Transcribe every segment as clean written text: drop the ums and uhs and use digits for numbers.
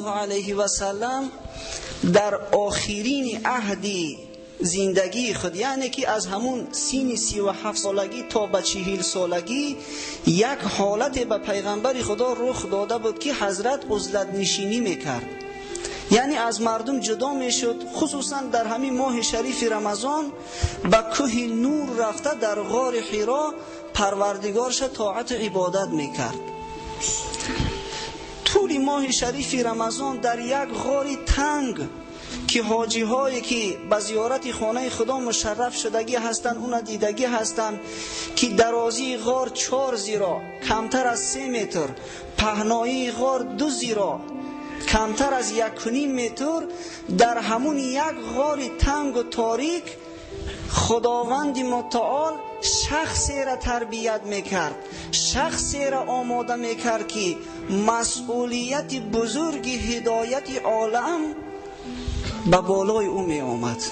الله علیه و سلم در آخرین عهدی زندگی خود، یعنی که از همون سین 37 سالگی تا به 40 سالگی، یک حالت به پیغمبر خدا رخ داده بود که حضرت عزلت نشینی میکرد، یعنی از مردم جدا میشد. خصوصا در همین ماه شریف رمضان به کوه نور رفته در غار حرا پروردگارش طاعت عبادت میکرد. طول ماه شریف رمضان در یک غار تنگ که حاجی هایی که به زیارت خانه خدا مشرف شدگی هستند اون دیدگی هستند که درازی غار 4 زیرا کمتر از 3 متر، پهنایی غار 2 زیرا کمتر از 1.5 متر، در همون یک غار تنگ و تاریک خداوند متعال شخصی را تربیت میکرد، شخصی را آماده میکرد که مسئولیت بزرگ هدایت عالم به بالای او می آمد.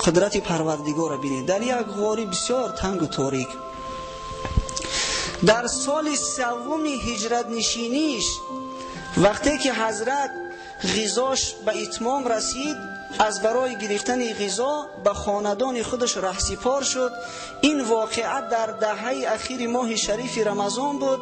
قدرت پروردگار را بینید در یک غار بسیار تنگ و تاریک. در سال 3 هجرت نشینیش وقتی که حضرت غذاش به اتمام رسید، از برای گرفتن غذا به خاندان خودش رهسپار شد. این واقعه در دهه اخیر ماه شریف رمضان بود.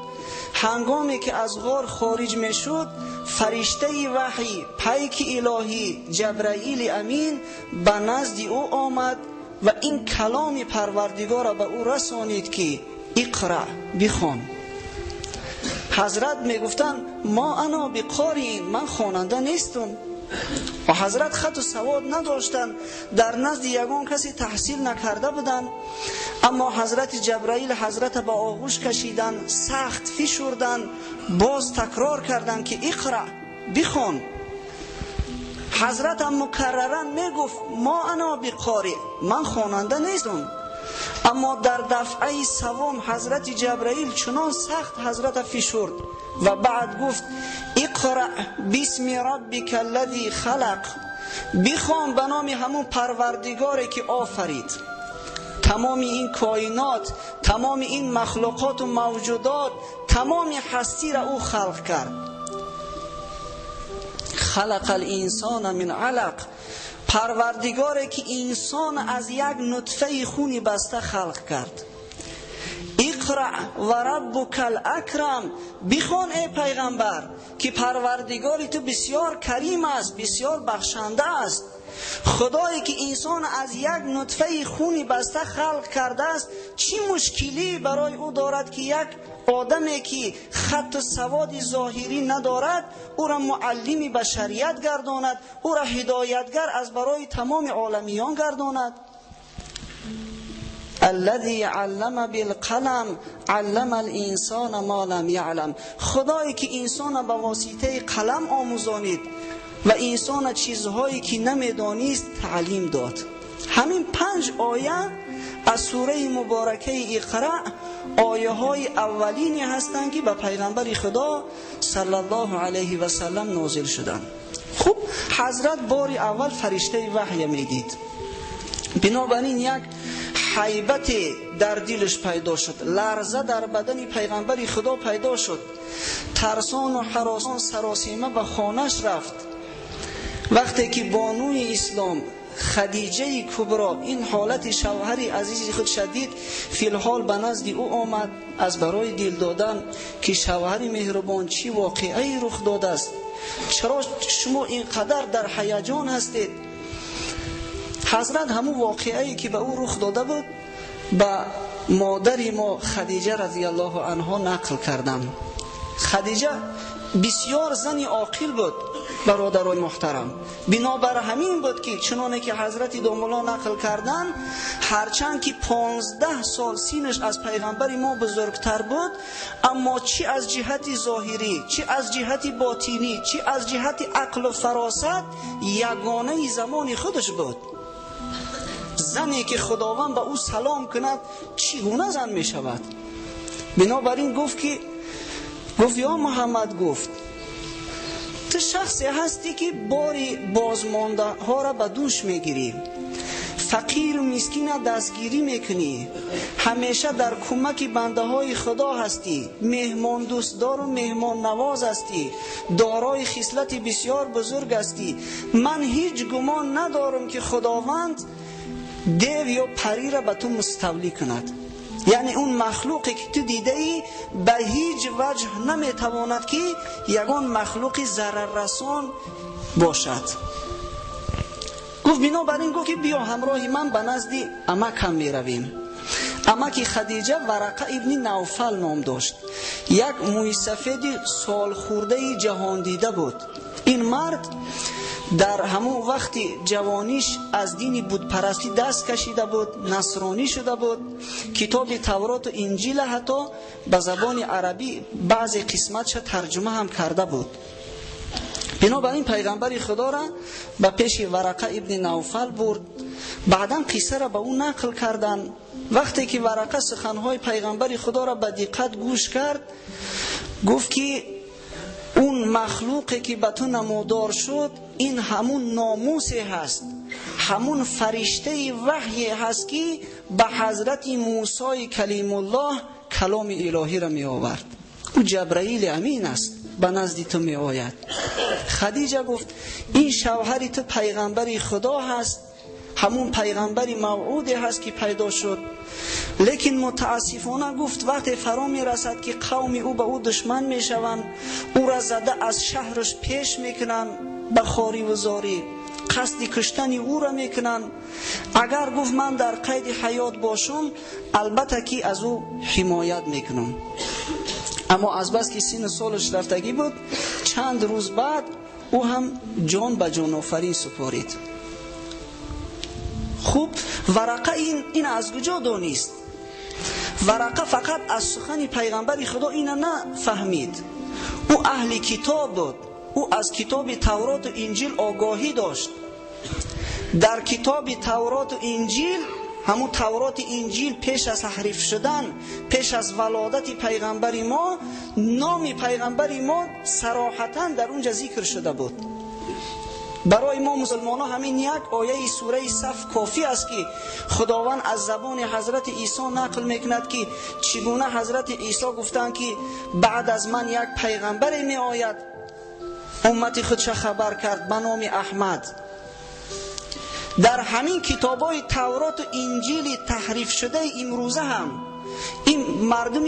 هنگامی که از غار خارج می شد، فرشته وحی پیک الهی جبرائیل امین به نزد او آمد و این کلام پروردگار را به او رسانید که اقرأ، بخوان. حضرت می گفتن ما انا بقاری، من خواننده نیستم. و حضرت خط و سواد نداشتن، در نزد یگان کسی تحصیل نکرده بودن. اما حضرت جبرائیل حضرت به آغوش کشیدن، سخت فشردن، باز تکرار کردن که اقرأ، بخوان. حضرت هم مکررن میگفت ما انا بقاری، من خواننده نیستم. اما در دفعه سوم حضرت جبرائیل چنان سخت حضرت فشرد و بعد گفت اقرأ بسم ربک الذی خلق، بخوان به نام همون پروردگاری که آفرید تمام این کائنات، تمام این مخلوقات و موجودات، تمام هستی را او خلق کرد. خلق الانسان من علق، پروردگاری که انسان از یک نطفه خونی بسته خلق کرد. اقرأ و ربک الاکرم، بخوان ای پیغمبر که پروردگاری تو بسیار کریم است، بسیار بخشنده است. خدایی که انسان از یک نطفه خونی بسته خلق کرده است، چی مشکلی برای او دارد که یک آدمی که خط و سواد ظاهری ندارد او را معلم بشریت گرداند، او را هدایتگر از برای تمام عالمیان گرداند. الذي علم بالقلم علم الانسان ما لم يعلم، خدایی که انسان به واسطه قلم آموزانید و انسان چیزهایی که نمیدانست تعلیم داد. همین 5 آیه از سوره مبارکه اقرأ آیه های اولینی هستند که به پیغمبر خدا صلی الله علیه و سلم نازل شدند. خب حضرت بار اول فرشته وحی میدید، بنابراین یک هیبت در دلش پیدا شد، لرزه در بدن پیغمبر خدا پیدا شد. ترسان و هراسان سراسیمه به خانه‌اش رفت. وقتی که بانوی اسلام خدیجه کبرا این حالت شوهر عزیزی خود شدید، فی الحال به نزد او آمد از برای دل دادن که شوهر مهربان چی واقعی رخ داده است، چرا شما اینقدر در هیجان هستید؟ حضرت همون واقعی که به او رخ داده بود به مادر ما خدیجه رضی الله عنها نقل کردم. خدیجه بسیار زنی عاقل بود برادرای محترم، بنابر همین بود که چنانه که حضرت دوملا نقل کردن، هرچند که 15 سال سینش از پیغمبر ما بزرگتر بود، اما چی از جهت ظاهری، چی از جهت باطینی، چی از جهت عقل و فراست یگانه زمان خودش بود. زنی که خداوند به او سلام کند چگونه زن می شود؟ بنابراین گفت یا محمد، گفت تو شخصی هستی که باری بازمانده ها را به دوش می گیری. فقیر و مسکین دستگیری میکنی، همیشه در کمک بنده های خدا هستی، مهمان دوستدار و مهمان نواز هستی، دارای خصلت بسیار بزرگ هستی. من هیچ گمان ندارم که خداوند دیو یا پری را به تو مستولی کند. یعنی اون مخلوقی که تو دیده ای به هیچ وجه نمیتواند که یگان مخلوقی ضرر رسان باشد. گفت بنابراین گفت که بیا همراه من به نزد عمکم می رویم. عمک خدیجه ورقه ابن نوفل نام داشت، یک موی سفید سال خورده جهان دیده بود. این مرد در همون وقتی جوانیش از دین بت پرستی دست کشیده بود، نصرانی شده بود. کتاب تورات و انجیل حتی به زبان عربی بعضی قسمتش ترجمه هم کرده بود. بنابراین پیغمبر خدا را به پیش ورقه ابن نوفل برد. بعدا قصه را به اون نقل کردن. وقتی که ورقه سخنهای پیغمبر خدا را به دقت گوش کرد، گفت که اون مخلوقی که به تو نمودار شد این همون ناموسی هست، همون فرشته وحی هست که به حضرت موسی کلیم الله کلام الهی را می آورد. او جبرائیل امین است، به نزد تو می آید. خدیجه گفت این شوهر تو پیغمبر خدا هست، همون پیغمبری موعود هست که پیدا شد. لیکن متاسفانه گفت وقتی فرا می رسد که قوم او به او دشمن می شوند، او را زده از شهرش پیش می کنن به خواری و زاری، قصد کشتن او را می کنن. اگر گفت من در قید حیات باشم البته که از او حمایت می کنم. اما از بس که سن سالش رفتگی بود، چند روز بعد او هم جان به جان آفرین سپارید. خوب ورقه این از کجا دانست؟ ورقه فقط از سخن پیغمبر خدا اینو نفهمید. او اهل کتاب بود، او از کتاب تورات و انجیل آگاهی داشت. در کتاب تورات و انجیل، همون تورات انجیل پیش از تحریف شدن، پیش از ولادت پیغمبر ما، نام پیغمبر ما صراحتاً در اونجا ذکر شده بود. برای ما مسلمان ها همین یک آیه سوره صف کافی است که خداوند از زبان حضرت عیسی نقل میکند که چگونه حضرت عیسی گفتند که بعد از من یک پیغمبر می آید، امت خودش خبر کرد به نام احمد. در همین کتابای تورات و انجیل تحریف شده امروزه هم این مردم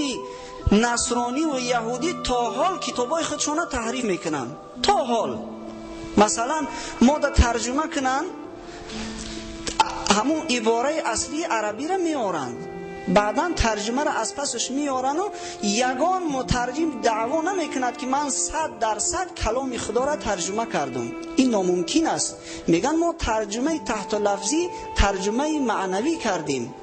نصرانی و یهودی تا حال کتابای خودشون تحریف میکنن. تا حال مثلا ما در ترجمه کنن همون عباره اصلی عربی را میارند، بعدا ترجمه را از پسش میارن و یگان مترجم دعوا نمیکند که من 100% کلام خدا را ترجمه کردم. این ناممکن است. میگن ما ترجمه تحت لفظی، ترجمه معنوی کردیم.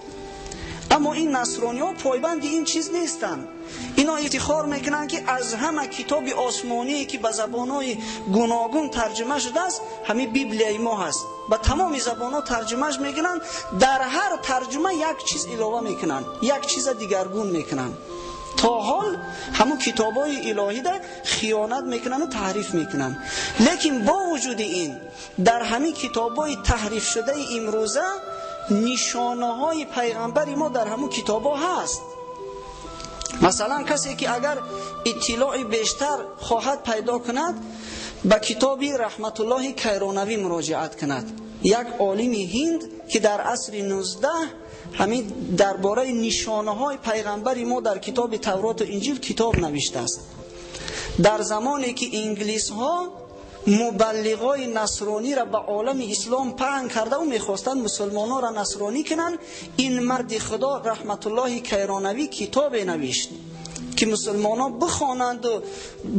اما این نصرانی ها پایبند این چیز نیستن. اینا افتخار میکنن که از همه کتاب آسمانی که به زبانهای گوناگون ترجمه شده است همین بیبلیای ما هست، به تمام زبانها ترجمهش میکنن. در هر ترجمه یک چیز علاوه میکنن، یک چیز دیگرگون میکنن. تا حال همون کتابای الهی در خیانت میکنن و تحریف میکنن. لیکن با وجود این در همین کتابای تحریف شده امروزه نشانه های پیغمبر ما در همون کتابا هست. مثلا کسی که اگر اطلاع بیشتر خواهد پیدا کند به کتاب رحمت الله کیرانوی مراجعت کند، یک عالم هند که در عصر 19 همین درباره نشانه های پیغمبر ما در کتاب تورات و انجیل کتاب نوشته است. در زمانی که انگلیس ها مبلغای نصرانی را به عالم اسلام پهن کرده و میخواستند مسلمانان را نصرانی کنند، این مرد خدا رحمت الله کیرانوی کتاب نوشت که مسلمانان بخوانند و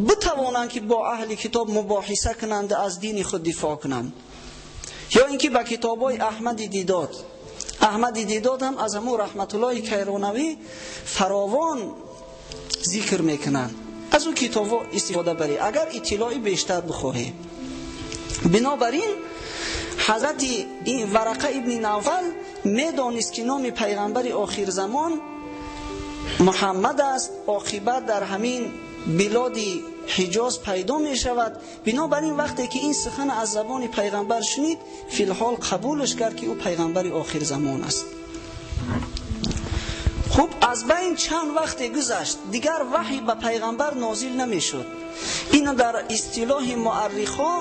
بتوانند که با اهل کتاب مباحثه کنند، از دین خود دفاع کنند. یا اینکه با کتابای احمد دیداد هم از همون رحمت الله کیرانوی فراوان ذکر میکنند. از اون کتابا استفاده بری اگر اطلاعی بیشتر بخواهی. بنابراین حضرت این ورقه ابن نوفل میدانست که نام پیغمبر آخر زمان محمد است. عاقبت در همین بلاد حجاز پیدا می شود. بنابراین وقتی که این سخن از زبان پیغمبر شنید، فی الحال قبولش کرد که او پیغمبر آخر زمان است. خب از بین چند وقت گذشت، دیگر وحی به پیغمبر نازل نمی شد. اینو در اصطلاح مورخا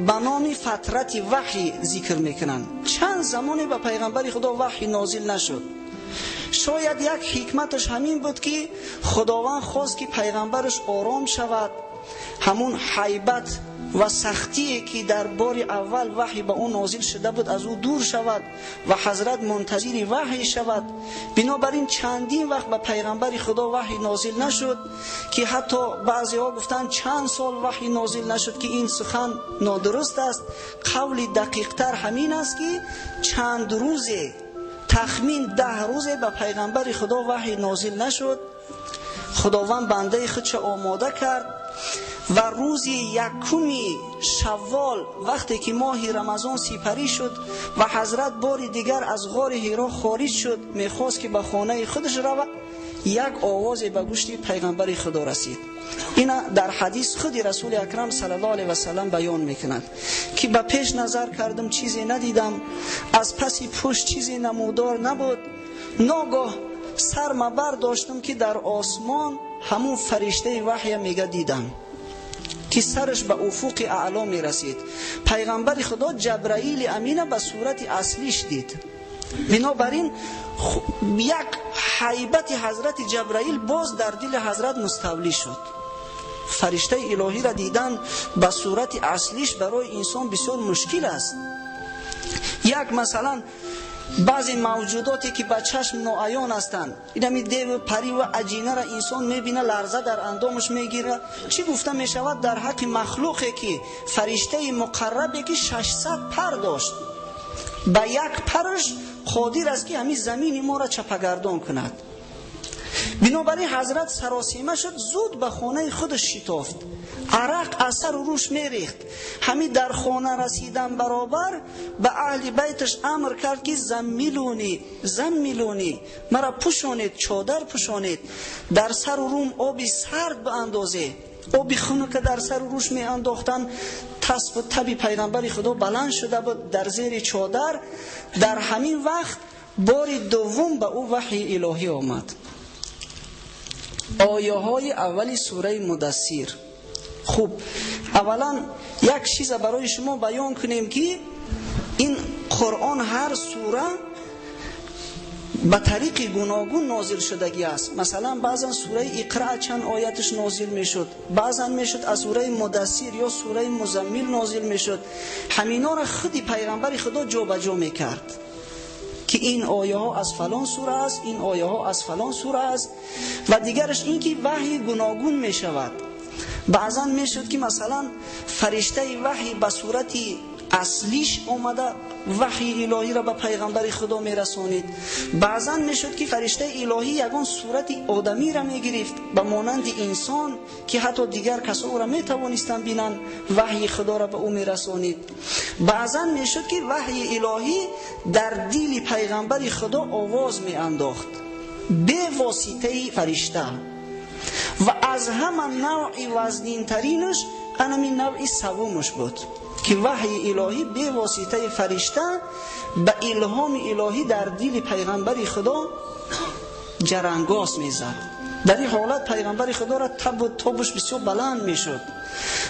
به نام فترت وحی ذکر میکنن. چند زمانی به پیغمبر خدا وحی نازل نشد. شاید یک حکمتش همین بود که خداوند خواست که پیغمبرش آرام شود، همون حیبت و سختی که در بار اول وحی به اون نازل شده بود از او دور شود و حضرت منتظر وحی شود. بنابراین چندین وقت به پیغمبر خدا وحی نازل نشد که حتی بعضی ها گفتن چند سال وحی نازل نشد که این سخن نادرست است. قول دقیق تر همین است که چند روزه، تخمین 10 روزه به پیغمبر خدا وحی نازل نشد. خداوند بنده خودش آماده کرد و روز 1 شوال وقتی که ماه رمضان سپری شد و حضرت بار دیگر از غار حرا خارج شد، میخواست که به خانه خودش رود، یک آواز به گوش پیغمبر خدا رسید. اینا در حدیث خود رسول اکرم صلی الله علیه و سلم بیان میکند که به پیش نظر کردم چیزی ندیدم، از پسی پشت چیزی نمودار نبود. ناگاه سرم برداشتم که در آسمان همون فرشته وحی میگه دیدم که سرش به افق اعلا می رسید. پیغمبر خدا جبرائیل امینه به صورت اصلیش دید. بنابراین یک حیبت حضرت جبرائیل باز در دل حضرت مستولی شد. فرشته الهی را دیدن به صورت اصلیش برای انسان بسیار مشکل است. یک مثلا بعضی موجوداتی که به چشم ناعیان هستند، این دیو پری و عجینه را انسان میبینه لرزه در اندامش میگیره. چی گفته میشود در حق مخلوقی که فرشته مقربی که 600 پر داشت، به یک پرش قادر است که همین زمین ما را چپگردان کند. بنابراین حضرت سراسیمه شد، زود به خانه خودش شتافت، عرق از سر و روش میریخت. همین در خانه رسیدن برابر به اهل بیتش امر کرد که زمیلونی مرا پوشانید، چادر پوشانید، در سر و روم آبی سرد باندازه. آبی خونو که در سر و روش می انداختن، تسب و تبی پیغمبر خدا بلند شده بود در زیر چادر. در همین وقت بار دوم به او وحی الهی آمد. آیه های اولی سوره مدثر. خوب، اولا یک چیز برای شما بیان کنیم که این قرآن هر سوره به طریق گوناگون نازل شدگی است. مثلا بعضا سوره اقرا چند آیتش نازل میشد، بعضا میشد از سوره مدثر یا سوره مزمل نازل میشد. همینا را خودی پیغمبر خدا جابجا میکرد که این آیه ها از فلان سوره است، این آیه ها از فلان سوره است. و دیگرش این که وحی گوناگون می شود. بعضا می شد که مثلا فرشته وحی به صورت اصلیش اومده وحی الهی را به پیغمبر خدا می رسانید. بعضا می شد که فرشته الهی یگان صورت آدمی را می گرفت به مانند انسان که حتی دیگر کسا او را می توانستن بینن، وحی خدا را به او می رسانید. بعضا می شد که وحی الهی در دل پیغمبر خدا آواز می انداخت به واسطه فرشته. و از همه نوعی وزنین ترینش همین نوعی سومش بود که وحی الهی به واسطه فرشته به الهام الهی در دل پیغمبر خدا جرنگاس میزد. در این حالت پیغمبر خدا را تب و تابش بسیار بلند میشد.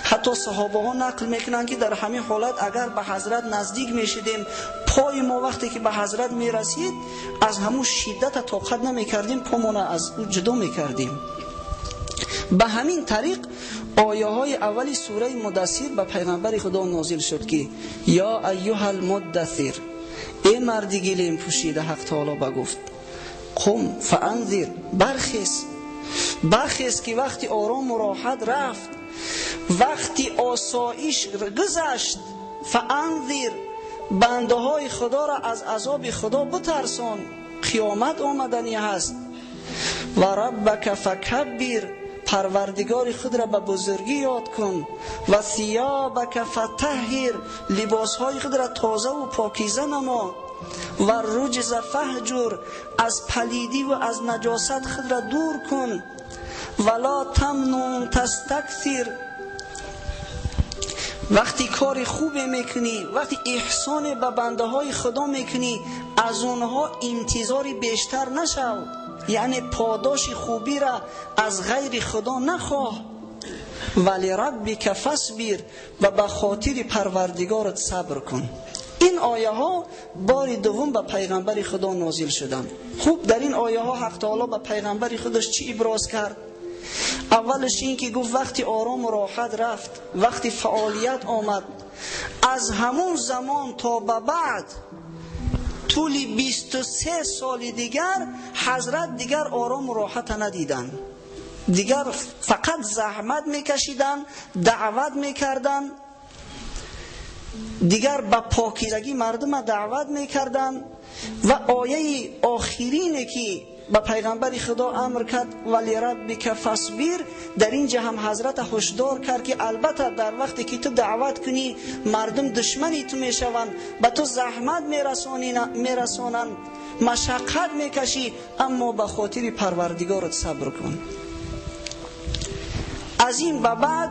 حتی صحابه ها نقل میکنند که در همین حالت اگر به حضرت نزدیک میشدیم، پای ما وقتی که به حضرت میرسید از همون شدت طاقت نمیکردیم، پامون از او جدا میکردیم. به همین طریق آیه های اولی سوره مدثر به پیغمبر خدا نازل شد که یا ایها المدثر، ای مردی گلیم پوشیده، حق تعالی بگفت قم فانذر، برخیز که وقتی آرام و راحت رفت، وقتی آسایش گذشت، فانذر، بنده های خدا را از عذاب خدا بترسان، قیامت آمدنی هست. و ربک فکبر، پروردگار خود را به بزرگی یاد کن. و ثیابک فطهر، لباسهای خود را تازه و پاکیزه نما. و رجز فهجر، از پلیدی و از نجاست خود را دور کن. ولا تمنن تستكثر. وقتی کار خوب میکنی، وقتی احسان به بنده های خدا میکنی، از اونها انتظاری بیشتر نشو، یعنی پاداش خوبی را از غیر خدا نخواه. ولی ربک فاصبر، و به خاطر پروردگارت صبر کن. این آیه ها بار دوم به پیغمبر خدا نازل شدند. خوب در این آیه ها حق تعالی به پیغمبر خودش چی ابراز کرد؟ اولش این که گفت وقتی آرام و راحت رفت، وقتی فعالیت آمد، از همون زمان تا به بعد طول 23 سال دیگر حضرت دیگر آرام و راحت ندیدن. دیگر فقط زحمت میکشیدن، دعوت میکردن، دیگر به پاکیزگی مردم دعوت میکردن. و آیه آخرینه که به پیغمبر خدا امر کرد ولی ربک فاصبر، در اینجا هم حضرت هشدار کرد که البته در وقتی که تو دعوت کنی مردم دشمنی تو میشوند، به تو زحمت میرسانند، مشقت میکشی، اما به خاطر پروردگارت صبر کن. از این به بعد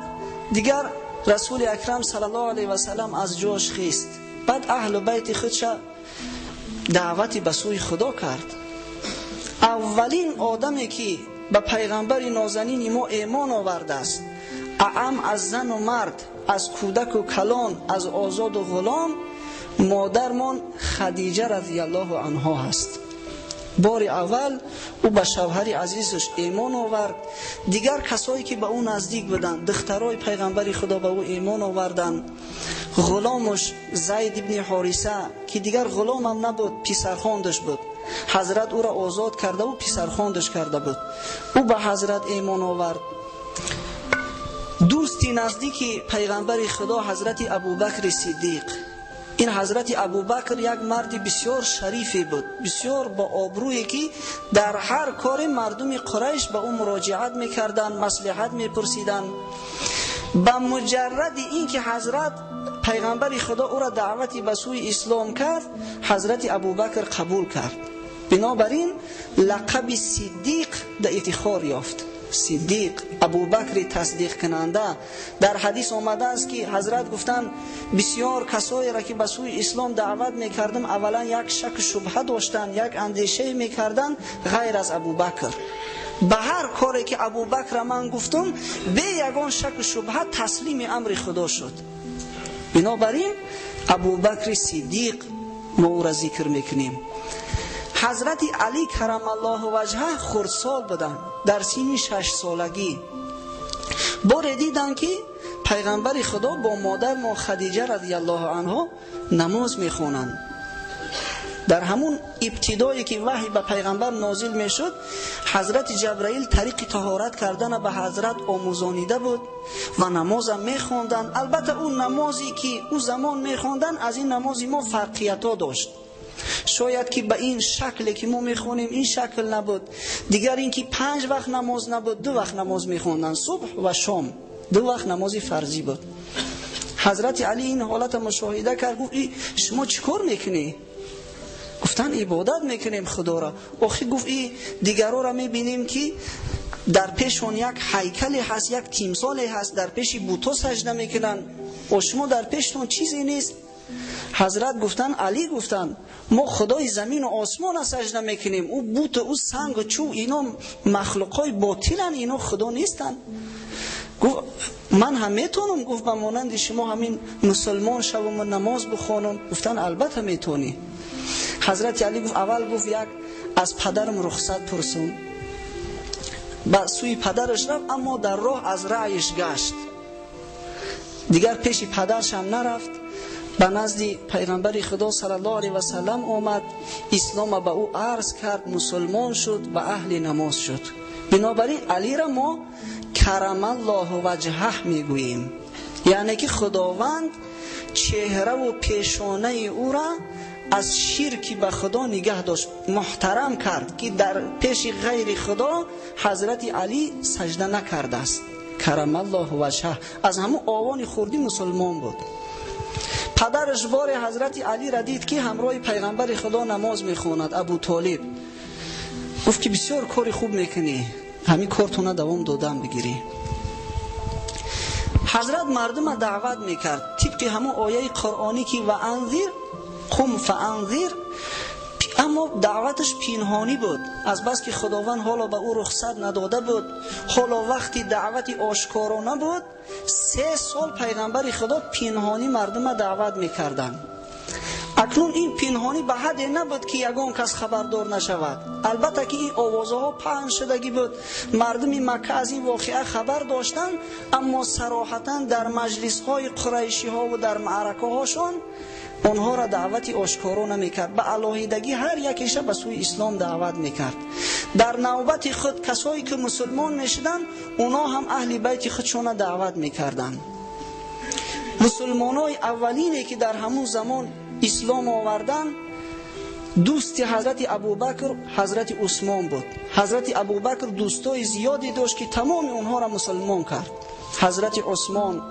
دیگر رسول اکرم صلی الله علیه و سلم از جاش خیست. بعد اهل بیت خودش دعوتی به سوی خدا کرد. اولین آدمی که به پیغمبر نازنین ما ایمان آورده است، اعم از زن و مرد، از کودک و کلان، از آزاد و غلام، مادرمان خدیجه رضی الله عنها است. بار اول او به شوهر عزیزش ایمان آورد. دیگر کسایی که به او نزدیک بودند، دخترای پیغمبر خدا به او ایمان آوردند. غلامش زید ابن حارثه که دیگر غلام هم نبود، پسرخواندش بود، حضرت او را آزاد کرده و پسرخواندش کرده بود، او به حضرت ایمان آورد. دوستی نزدیک پیغمبر خدا حضرت ابوبکر صدیق. این حضرت ابوبکر یک مرد بسیار شریفی بود، بسیار با آبرویی که در هر کار مردم قریش به او مراجعت میکردند، مصلحت میپرسیدند. به مجرد این که حضرت پیغمبر خدا او را دعوتی به سوی اسلام کرد، حضرت ابوبکر قبول کرد. بنابراین لقب صدیق در افتخار یافت. صدیق، ابوبکر تصدیق کننده. در حدیث آمده است که حضرت گفتند بسیار کسایی را که به سوی اسلام دعوت میکردم اولا یک شک شبهه داشتند، یک اندیشه میکردند، غیر از ابوبکر. به هر کاری که ابوبکر من گفتم به یگان شک شبهه تسلیم امر خدا شد. بنابراین ابوبکر صدیق ما او را ذکر میکنیم. حضرت علی کرم الله وجهه خردسال بودند، در سن 6 سالگی. بار دیدن که پیغمبر خدا با مادر ما خدیجه رضی الله عنها نماز میخوانند. در همون ابتدایی که وحی به پیغمبر نازل میشد، حضرت جبرائیل طریق طهارت کردن به حضرت آموزانیده بود و نمازم میخواندن. البته اون نمازی که او زمان میخواندن از این نمازی ما فرقیت ها داشت. شاید که به این شکلی که ما میخونیم این شکل نبود. دیگر این که 5 وقت نماز نبود، 2 وقت نماز میخوندن، صبح و شام، 2 وقت نمازی فرضی بود. حضرت علی این حالت مشاهده کرد، گفت شما چیکار میکنی؟ گفتن عبادت میکنیم خدا را. آخه گفت دیگرها را میبینیم که در پیشون یک هیکلی هست، یک تیمثالی هست، در پیش بوتا سجده میکنن، و شما در پیشتون چیزی نیست. حضرت گفتن، علی گفتن ما خدای زمین و آسمان سجده میکنیم، او بوت، او سنگ و چوب، اینا مخلوقای باطلن، اینا خدا نیستن. گفت من هم میتونم، گفت به مانند شما همین مسلمان شوم و نماز بخوانم؟ گفتن البته میتونی. حضرت علی گفت اول گفت یک از پدرم رخصت پرسون. با سوی پدرش رفت، اما در راه از رأیش گشت، دیگر پیش پدرش هم نرفت. به نزد پیغمبر خدا صلی الله علیه و سلم آمد، اسلام به او عرض کرد، مسلمان شد و اهل نماز شد. بنابراین علی را ما کرم الله وجهه میگوییم، یعنی که خداوند چهره و پیشانه او را از شرک به خدا نگه داشت، محترم کرد که در پیش غیر خدا حضرت علی سجده نکرده است. کرم الله وجهه، از همون آوان خوردی مسلمان بود. پدرش بار حضرت علی را دید که همراه پیغمبر خدا نماز میخواند، ابو طالب. گفت که بسیار کار خوب میکنی، همین کارتونه دوام دادن بگیری. حضرت مردم دعوت میکرد طبق همون آیه قرآنی که و انذر قم فانذر، اما دعوتش پنهانی بود، از بس که خداوند حالا به او رخصت نداده بود، حالا وقتی دعوتی آشکارانه بود. 3 سال پیغمبر خدا پنهانی مردم دعوت میکردن. اکنون این پنهانی به حد نبود که یگان کس خبردار نشود. البته که این آوازها پخش شدگی بود، مردم مکه از این واقعه خبر داشتن، اما صراحتا در مجلس های قریشی ها و در معرکه هاشون اونها را دعوتی آشکارا نمیکرد. به علاهیدگی هر یکیش به سوی اسلام دعوت میکرد. در نوبت خود کسایی که مسلمان میشدن اونا هم اهل بیت خودشون دعوت میکردن. مسلمانای اولینی که در همون زمان اسلام آوردن دوست حضرت ابوبکر حضرت عثمان بود. حضرت ابوبکر دوستای زیادی داشت که تمام اونها را مسلمان کرد. حضرت عثمان،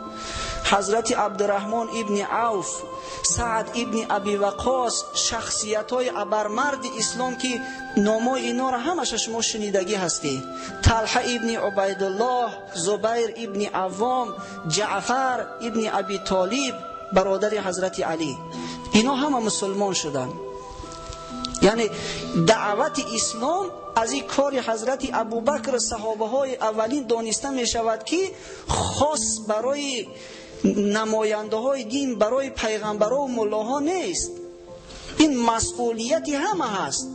حضرت عبدالرحمن ابن عوف، سعد ابن ابی وقاص، شخصیت‌های ابرمرد اسلام که نامای اینا را همش شما شنیدگی هستی. طلحه ابن عبیدالله، زبیر ابن عوام، جعفر ابن ابی طالب برادر حضرت علی، اینا همه مسلمان شدن. یعنی دعوت اسلام از این کار حضرت ابوبکر صحابه های اولین دانسته می شود که خاص برای نماینده های دین، برای پیغمبرها و ملاها نیست. این مسئولیتی همه هست.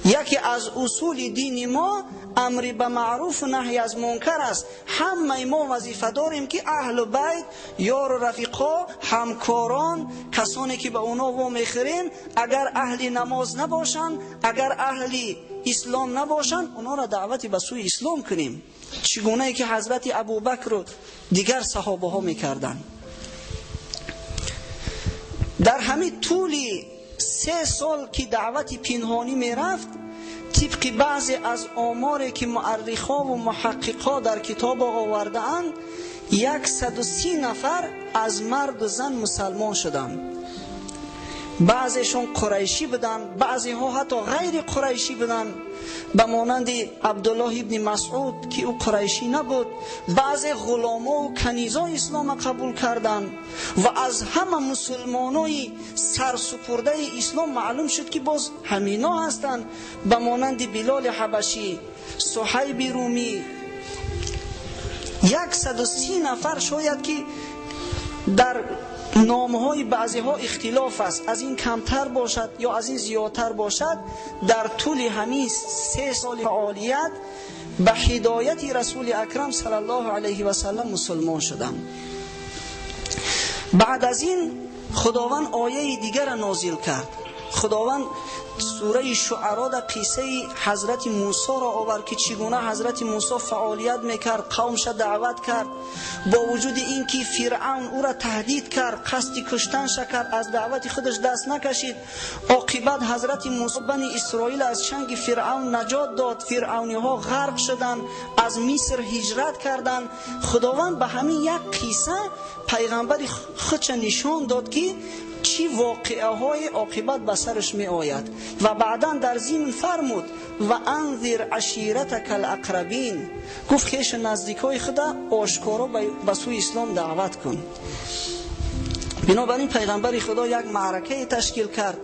یکی از اصول دین ما امر به معروف و نهی از منکر است. همه ما وظیفه داریم که اهل بیت، یار و رفیقا، همکاران، کسانی که به اونا و میخریم، اگر اهل نماز نباشن، اگر اهل اسلام نباشن، اونا را دعوتی به سوی اسلام کنیم، چگونه ای که حضرت ابوبکر و دیگر صحابه ها میکردن. در همین طول 3 سال که دعوتی پنهانی میرفت، طبق بعضی از آماری که مؤرخا و محققا در کتاب آورده اند، 130 نفر از مرد و زن مسلمان شدند. بعضیشون قریشی بودن، بعضی ها حتی غیر قریشی بودن، به مانند عبدالله ابن مسعود که او قریشی نبود. بعضی غلاما و کنیزا اسلام قبول کردند و از همه مسلمانای سرسپرده اسلام معلوم شد که باز همینا هستند، به مانند بلال حبشی، صهیب رومی. 130 نفر، شاید که در نامهای بعضی ها اختلاف است، از این کمتر باشد یا از این زیادتر باشد، در طول همین 3 سال فعالیت به هدایت رسول اکرم صلی الله علیه و سلم مسلمان شدند. بعد از این خداوند آیه دیگر را نازل کرد. خداوند سوره شعرا در قصه حضرت موسی را آورد که چگونه حضرت موسی فعالیت میکرد، قومش دعوت کرد، با وجود اینکه فرعون او را تهدید کرد، قصد کشتنش کرد، از دعوت خودش دست نکشید. عاقبت حضرت موسی بنی اسرائیل از چنگ فرعون نجات داد، فرعونی ها غرق شدند، از مصر هجرت کردند. خداوند به همین یک قصه پیغمبر خودش نشان داد که چی واقعه های عاقبت به سرش می آید و بعدا در ضمن فرمود و انذر عشیرتک الاقربین، گفت خیش نزدیکای خدا آشکارا به سوی اسلام دعوت کن. بنابراین پیغمبر خدا یک معرکه تشکیل کرد،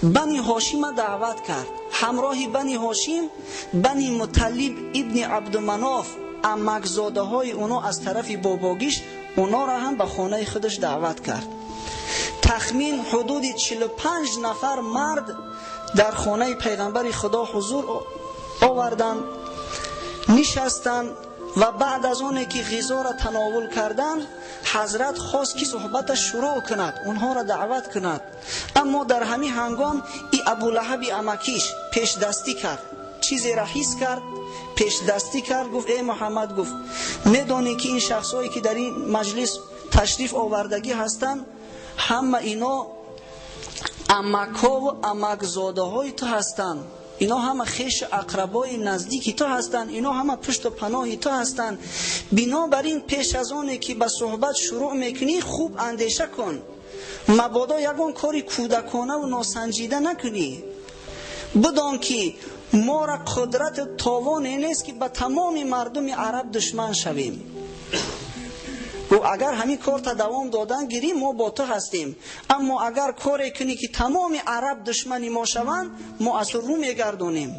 بنی هاشم دعوت کرد. همراه بنی هاشم بنی مطلب ابن عبدمناف، عمکزاده های اونا از طرف باباگیش، اونا را هم به خانه خودش دعوت کرد. تخمین حدود 45 نفر مرد در خانه پیغمبر خدا حضور آوردن، نشستن و بعد از اون که غذا را تناول کردن، حضرت خواست که صحبتش شروع کند، اونها را دعوت کند. اما در همین هنگام ای ابولهب امکیش پیش دستی کرد، چیزی را حس کرد، پیش دستی کرد، گفت ای محمد، گفت میدانی که این شخصایی که در این مجلس تشریف آوردگی هستند، همه اینا امک‌ها و امک‌زاده های تو هستند، اینا همه خیش اقربای نزدیکی تو هستند، اینا همه پشت و پناهی تو هستند. بنابراین پیش از آنی که به صحبت شروع میکنی خوب اندیشه کن، مبادا یگان کاری کودکانه و ناسنجیده نکنی. بدان که ما را قدرت تاوانی نیست که به تمام مردم عرب دشمن شویم. و اگر همین کار تا دوام دادن گیریم ما با تو هستیم، اما اگر کاری کنی که تمام عرب دشمنی ما شوند ما از رو میگردونیم.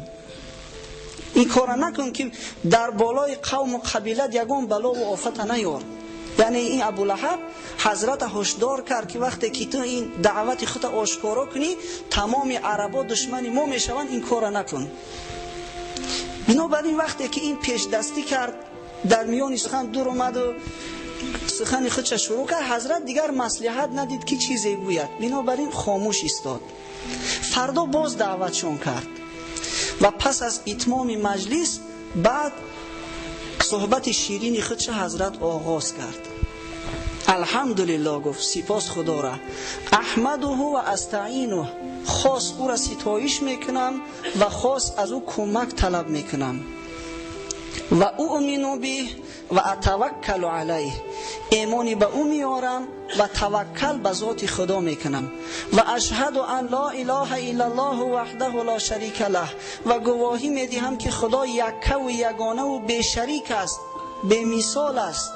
این کار نکن که در بالای قوم و قبیلت یگان بلا و آفت نیار. یعنی این ابولهب حضرت هشدار کرد که وقتی که تو این دعوت خود آشکارا کنی تمام عربا دشمنی ما میشوند، این کار نکن. بنابراین وقتی که این پیش دستی کرد در میان سخن دور اومد و سخن خودش شروع کرد، حضرت دیگر مصلحت ندید که چیزی گوید، بنابراین خاموش ایستاد. فردا باز دعوتشون کرد و پس از اتمام مجلس بعد صحبت شیرین خودش حضرت آغاز کرد. الحمدلله گفت، سپاس خدا را، احمده و استعینه، خاص او را ستایش میکنم و خاص از او کمک طلب میکنم. و اؤمن به و اتوکل علیه، ایمانی به او میارم و توکل به ذات خدا میکنم. و اشهد ان لا اله الا الله وحده لا شریک له، و گواهی میدهم که خدا یکه و یگانه و بی شریک است، بی مثال است.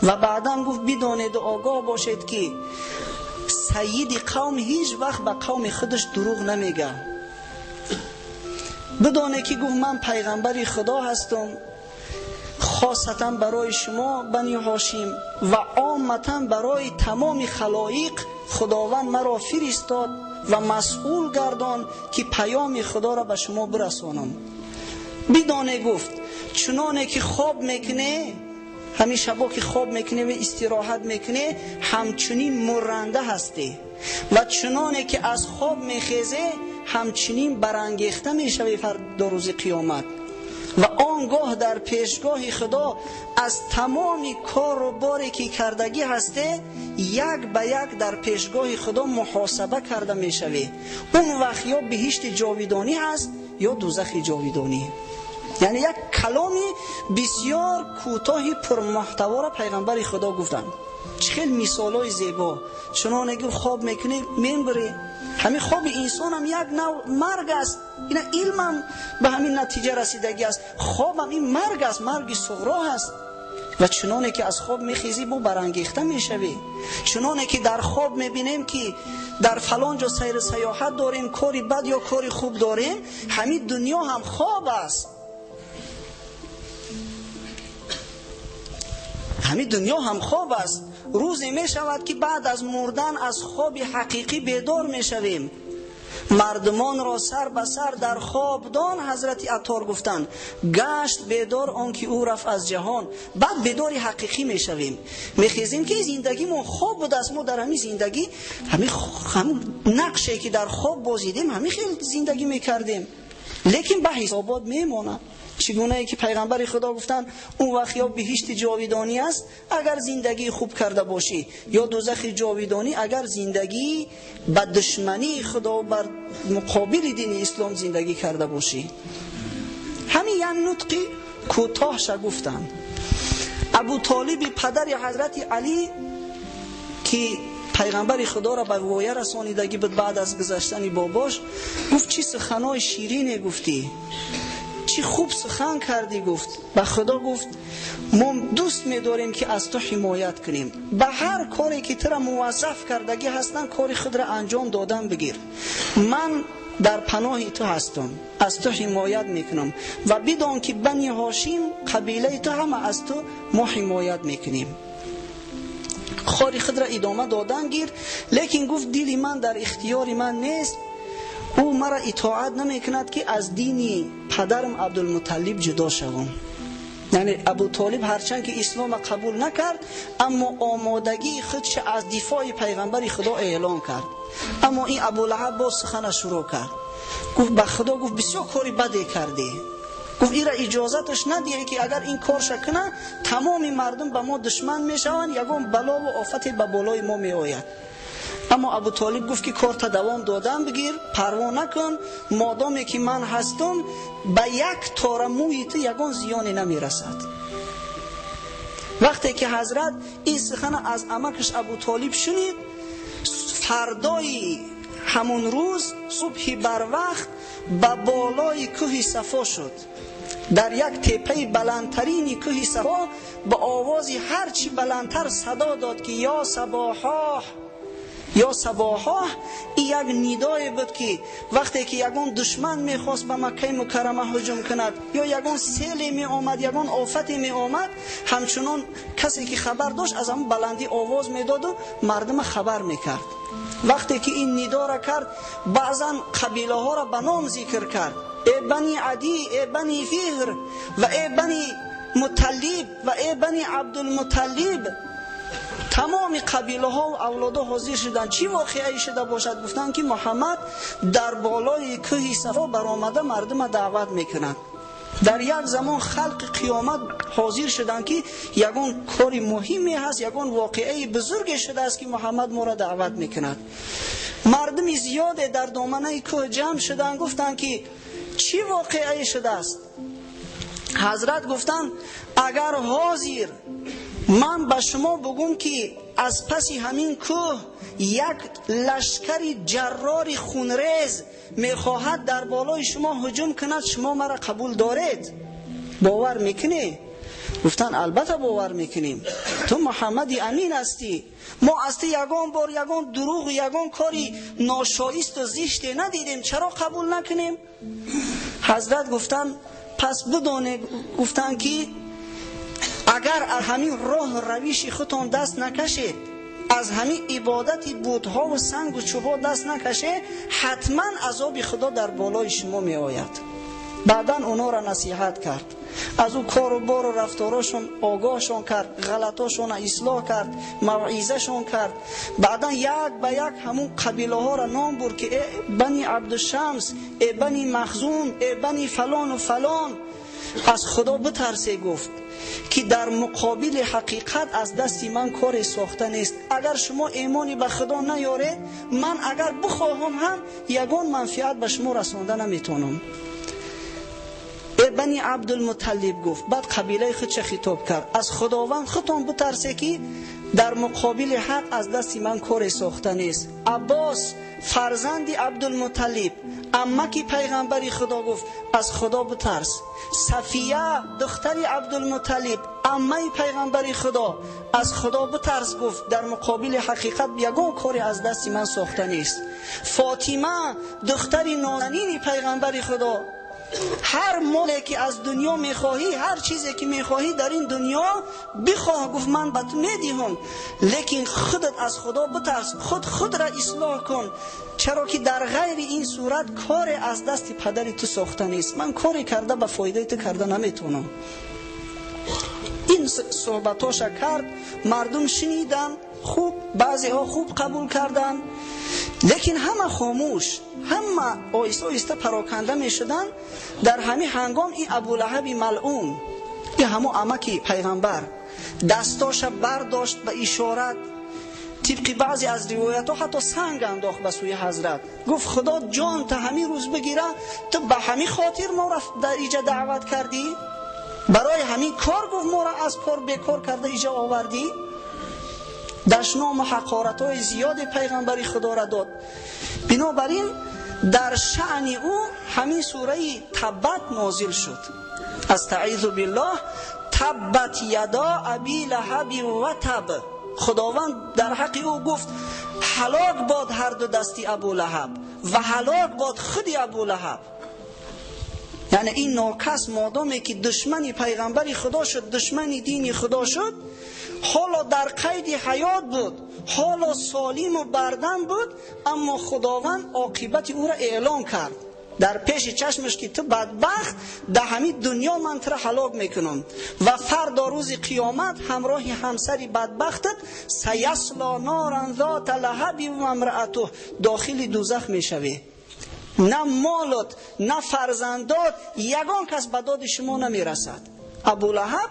و بعدم گفت بدانید و آگاه باشید که سید قوم هیچ وقت به قوم خودش دروغ نمیگه. بدانه که گفت من پیغمبر خدا هستم، خاصتا برای شما بنی هاشم و عامتا برای تمام خلایق خداوند مرا فرستاد و مسئول گردان که پیام خدا را به شما برسانم. بدانه گفت چنانه که خواب میکنه، همین شبا که خواب میکنه و استراحت میکنه همچنین مرنده هستی، و چنانه که از خواب میخیزه همچنین برانگیخته میشوی فردا روز قیامت. و آنگاه در پیشگاه خدا از تمامی کار و باری که کردگی هسته یک به یک در پیشگاه خدا محاسبه کرده میشوی. اون وقت یا بهشت جاویدانی هست یا دوزخ جاویدانی. یعنی یک کلامی بسیار کوتاهی پر محتوا را پیغمبر خدا گفتن. چه مثالای زیبا. چنانه که خواب میکنی میبری، همین خواب انسان هم یک نوع مرگ است. این علمم به همین نتیجه رسیدگی است. خوابم این مرگ است، مرگ صغرا است. و چنانه که از خواب میخیزی با برانگیخته میشوی. چنانه که در خواب میبینیم که در فلان جا سیر سیاحت داریم، کاری بد یا کاری خوب داریم، همین دنیا هم خواب است. همین دنیا هم خواب است. روزی می شود که بعد از مردن از خواب حقیقی بیدار می شویم. مردمان را سر به سر در خوابدان حضرت عطار گفتند گشت بیدار آنکه او رفت از جهان. بعد بیدار حقیقی می شویم، می خیزیم که زندگی ما خواب بود است. ما در همین زندگی همین نقشی که در خواب بازیدیم همین خیلی زندگی می کردیم، لیکن به حسابات می مانه. چگونه ای که پیغمبر خدا گفتن اون وقت یا بهشت جاویدانی است اگر زندگی خوب کرده باشی، یا دوزخ جاویدانی اگر زندگی به دشمنی خدا و بر مقابل دین اسلام زندگی کرده باشی. همین یک نطقی کوتاهش گفتن. ابو طالب پدر حضرت علی که پیغمبر خدا را به وایه رسانیدگی بود بعد از گذشتن باباش، گفت چی سخنای شیرینه گفتی، چی خوب سخن کردی. گفت به خدا گفت ما دوست می‌داریم که از تو حمایت کنیم، به هر کاری که تو را موظف کردگی هستن کاری خود را انجام دادن بگیر. من در پناه تو هستم، از تو حمایت میکنم و بدان که بنی هاشم قبیله تو هم از تو ما حمایت میکنیم. کاری خود را ادامه دادن گیر، لیکن گفت دل من در اختیار من نیست، او مرا اطاعت نمی کند که از دینی پدرم عبدالمطلب جدا شوم. یعنی ابو طالب هرچند که اسلام قبول نکرد اما آمادگی خودش از دفاع پیغمبر خدا اعلان کرد. اما این ابولهب باز سخن شروع کرد، گفت به خدا گفت بسیار کاری بدی کردی، گفت این را اجازتش ندیه که اگر این کار کنه تمام مردم به ما دشمن میشوند، یگان بلا و آفت به بالای ما می آید. اما ابو طالب گفت که کار تا دوام دادن بگیر، پروا نکن، مادامی که من هستم به یک تار موی تو یگان زیانی نمی رسد. وقتی که حضرت این سخن از عمکش ابو طالب شنید، فردای همون روز صبحی بر وقت به بالای کوه صفا شد. در یک تپه بلندترین کوه صفا با آوازی هرچی بلندتر صدا داد که یا صباحا یا صباحا. این یک ندای بود که وقتی که یگان دشمن میخواست به مکه مکرمه هجوم کند یا یگان سیلی می آمد، یگان آفتی می آمد، همچنان کسی که خبر داشت از همون بلندی آواز میداد و مردم خبر میکرد. وقتی که این ندا را کرد بعضا قبیله ها را به نام ذکر کرد: ای بنی عدی، ای بنی فهر و ای بنی مطلب و ای بنی عبدالمطلب. تمام قبیله ها و اولادا حاضر شدند. چی واقعی شده باشد؟ گفتند که محمد در بالای کوه صفا برآمده مردم دعوت میکند. در یک زمان خلق قیامت حاضر شدند که یگان کاری مهمی هست، یگان واقعی بزرگ شده است که محمد ما را دعوت میکند. مردم زیاده در دامنه کوه جمع شدند. گفتند که چی واقعی شده است؟ حضرت گفتند اگر حاضر من به شما بگم که از پسی همین کوه یک لشکری جرار خونریز میخواهد در بالای شما هجوم کند، شما مرا قبول دارید؟ باور میکنی؟ گفتن البته باور میکنیم. تو محمد امین هستی، ما از تو یگان بار یگان دروغ و یگان کاری ناشایست و زشت ندیدیم، چرا قبول نکنیم؟ حضرت گفتن پس بدانه، گفتن که اگر از همین راه رویش خودتان دست نکشید، از همین عبادت بت‌ها و سنگ و چوب‌ها دست نکشید، حتما عذاب خدا در بالای شما می آید. بعدن اونا را نصیحت کرد، از او کار و بار و رفتاراشون آگاهشون کرد، غلطاشون اصلاح کرد، موعظه‌شون کرد. بعدن یک به یک همون قبیله ها را نام برد که ای بنی عبدالشمس، ای بنی مخزوم، ای بنی فلان و فلان، از خدا بترسه. گفت که در مقابل حقیقت از دستی من کار ساخته نیست. اگر شما ایمانی به خدا نیاره، من اگر بخواهم هم یگان منفعت به شما رسانده نمیتونم. ای بنی عبدالمطلب گفت. بعد قبیله خود چه خطاب کرد؟ از خداوند خودتان بترسه که در مقابل حق از دستی من کار ساخته نیست. عباس فرزند عبدالمطلب، عمکی پیغمبری خدا، گفت از خدا بترس. صفیه دختری عبدالمطلب، عمه پیغمبری خدا، از خدا بترس. گفت در مقابل حقیقت یگان کاری از دستی من ساخته نیست. فاطمه دختری نازنین پیغمبری خدا، هر مالی که از دنیا میخواهی، هر چیزی که میخواهی در این دنیا بخواه، گفت من به تو میدهم، لیکن خودت از خدا بترس، خود را اصلاح کن، چرا که در غیر این صورت کار از دست پدری تو ساخته نیست. من کاری کرده به فایده تو کرده نمیتونم. این صحبتاش کرد، مردم شنیدن، خوب، بعضی ها خوب قبول کردن، لیکن همه خاموش، همه آیسته آیسته پراکنده می شدن. در همین هنگام این ابولهب ملعون، این همون عمکی پیغمبر، دستاش برداشت به اشارت، طبق بعضی از روایت ها حتی سنگ انداخت به سوی حضرت. گفت خدا جان تا همین روز بگیره، تو به همین خاطر ما را در اینجا دعوت کردی؟ برای همین کار گفت ما را از کار بیکار کرده اینجا آوردی؟ دشنام و حقارت های زیاد پیغمبری خدا را داد. بنابراین در شأن او همین سوره تبت نازل شد. استعیذ بالله، تبت یدا ابی لهب و تب. خداوند در حق او گفت هلاک باد هر دو دستی ابو لهب و هلاک باد خودی ابو لهب. یعنی این ناکس مادامی که دشمنی پیغمبری خدا شد، دشمنی دینی خدا شد، حالا در قید حیات بود، حالا سالم و بردن بود، اما خداوند عاقبت او را اعلام کرد در پیش چشمش که تو بدبخت، در همین دنیا من تو را هلاک میکنم و فردا روز قیامت همراه همسری بدبختت سیصلا نارا ذات لهب و امرأته، داخل دوزخ میشوی. نه مالت نه فرزندات یگان کس به داد شما نمیرسد. ابو لهب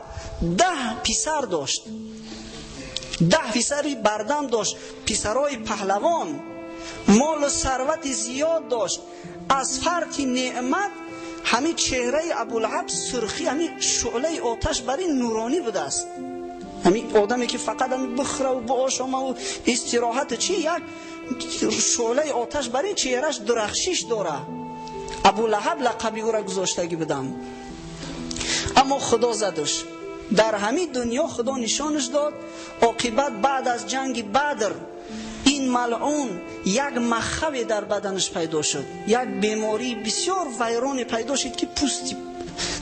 10 پسر داشت، 10 پسری بردم داشت، پسرای پهلوان، مال و ثروت زیاد داشت. از فرط نعمت همین چهره ابو لهب سرخی، همین شعله آتش برای نورانی بوده است. همین آدمی که فقط همین بخوره و بآشامه و استراحت چی، یک شعله آتش برای چهرش درخشش داره. ابولهب لقبی او را گذاشتگی بدم، اما خدا زدش. در همین دنیا خدا نشانش داد. عاقبت بعد از جنگ بدر این ملعون یک مخوی در بدنش پیدا شد، یک بیماری بسیار ویران پیدا شد که پوست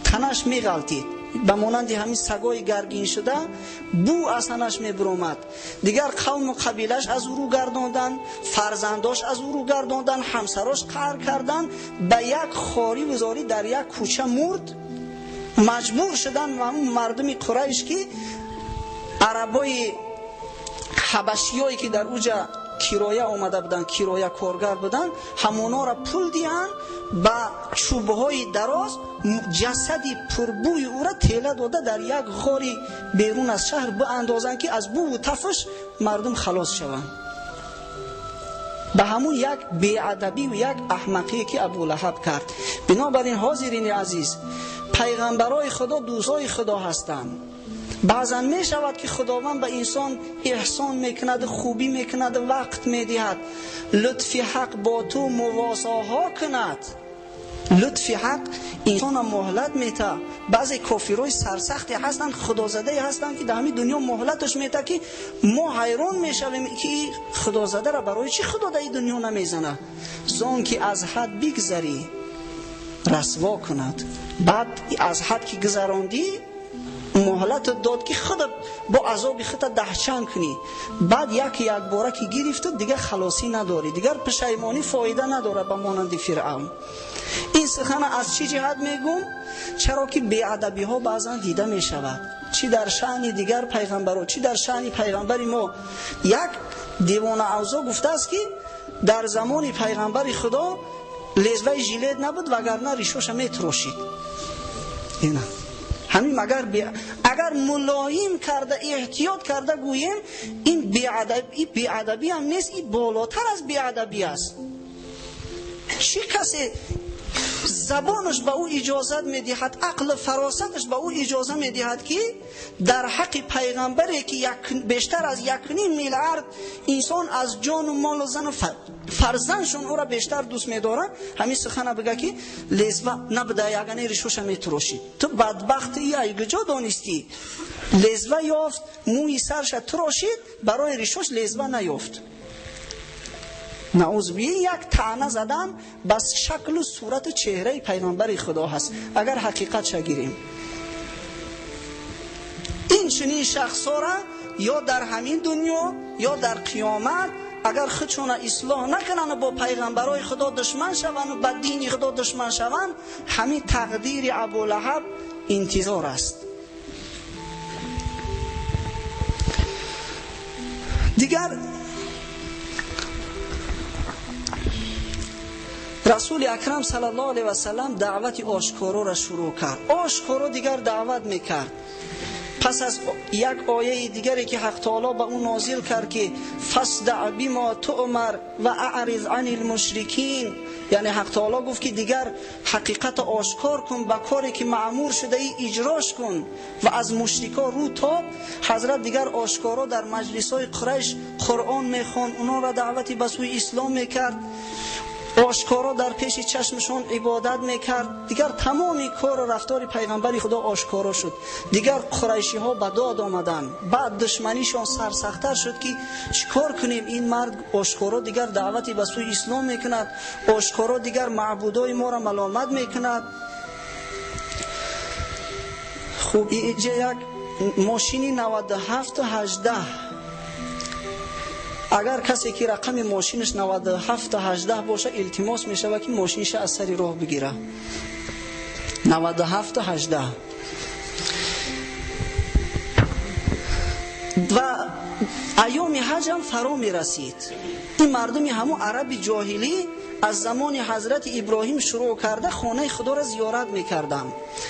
تنش میغلطید، به مانند همین سگای گرگین شده بو از تنش میبرومد. دیگر قوم و قبیلش از او رو گرداندن، فرزنداش از او رو گرداندن، همسراش قهر کردن، به یک خواری وزاری در یک کوچه مرد. مجبور شدن و همون مردم قریش که عربای حبشیایی که در اوجا کرایه آمده بودن، کرایه کارگر بودن، همونا را پول دیان با چوبهای دراز جسدی پربوی او را تیله داده در یک غاری بیرون از شهر باندازن که از بو و تفش مردم خلاص شوند. به همون یک بی‌ادبی و یک احمقی که ابولهب کرد. بنابراین حاضرین عزیز، پیغمبرای خدا دوستای خدا هستند. بعضا می شود که خداوند به انسان احسان میکند، خوبی میکند، وقت میدهد، لطف حق با تو مواساها کند. لطف حق انسان مهلت میته. بعضی کافرای سرسختی هستن، خدازده هستن که در همین دنیا مهلتش میته که ما حیران میشویم که خدازده را برای چی خدا در این دنیا نمیزنه؟ زان که از حد بگذری رسوا کند. بعد از حد که گذراندی مهلت داد که خود با عذاب خود دهچن کنی. بعد یک باره که گرفت دیگه خلاصی نداری، دیگر پشیمانی فایده نداره به مانند فرعون. این سخن از چی جهت میگم؟ چرا که بی‌ادبی ها بعضا دیده می شود، چی در شأن دیگر پیغمبران، چی در شأن پیغمبر ما. یک دیوان اوضاع گفته است که در زمان پیغمبر خدا لزوه ژیلت نبود وگرنه ریشوش میتراشید. اینا همین اگر ملایم کرده احتیاط کرده گوییم این بی‌ادبی هم نیست، این بالاتر از بی‌ادبی است. چی کسی زبانش به او اجازت میدهد، عقل فراستش به او اجازه میدهد که در حق پیغمبری که بیشتر از 1.5 میلیارد انسان از جان و مال و زن و فرزندشون او را بیشتر دوست میدارن، همین سخن بگه که لزوه نبده یگانه ریشوش میتراشید. تو بدبخت ای کجا دانستی؟ لزوه یافت، موی سرش تراشید، برای ریشوش لزوه نیافت. نعوذ بالله. یک طعنه زدن بس شکل و صورت چهره پیغمبر خدا هست اگر حقیقت شگیریم. این چنین شخصا را یا در همین دنیا یا در قیامت اگر خودشون اصلاح نکنن و با پیغمبرای خدا دشمن شوند و با دین خدا دشمن شوند، همین تقدیر ابولهب انتظار است. دیگر رسول اکرم صلی الله علیه و سلم دعوت آشکارا را شروع کرد. آشکارا دیگر دعوت میکرد. پس از یک آیه دیگری که حق تعالی به اون نازل کرد که فاصدع بما تؤمر و اعرض عن المشرکین، یعنی حق تعالی گفت که دیگر حقیقت آشکار کن، به کاری که مأمور شده ای اجراش کن و از مشرکا رو تاب. حضرت دیگر آشکارا در مجلس‌های قریش قرآن میخوان، اونا را دعوتی به سوی اسلام میکرد، آشکارا در پیش چشمشون عبادت میکرد. دیگر تمامی کار و رفتار پیغمبر خدا آشکارا شد. دیگر قریشی ها به داد آمدن، بعد دشمنیشون سرسخت‌تر شد که چیکار کنیم؟ این مرد آشکارا دیگر دعوتی به سوی اسلام میکند، آشکارا دیگر معبودای ما را ملامت میکند. خوب اینجا یک ماشینی 9718، اگر کسی که رقم ماشینش 9718 باشه التماس میشه که ماشینش از سری راه بگیره. 9718 و ایام حج هم فرا میرسید. این مردمی همون عرب جاهلی از زمان حضرت ابراهیم شروع کرده خانه خدا را زیارت میکردن،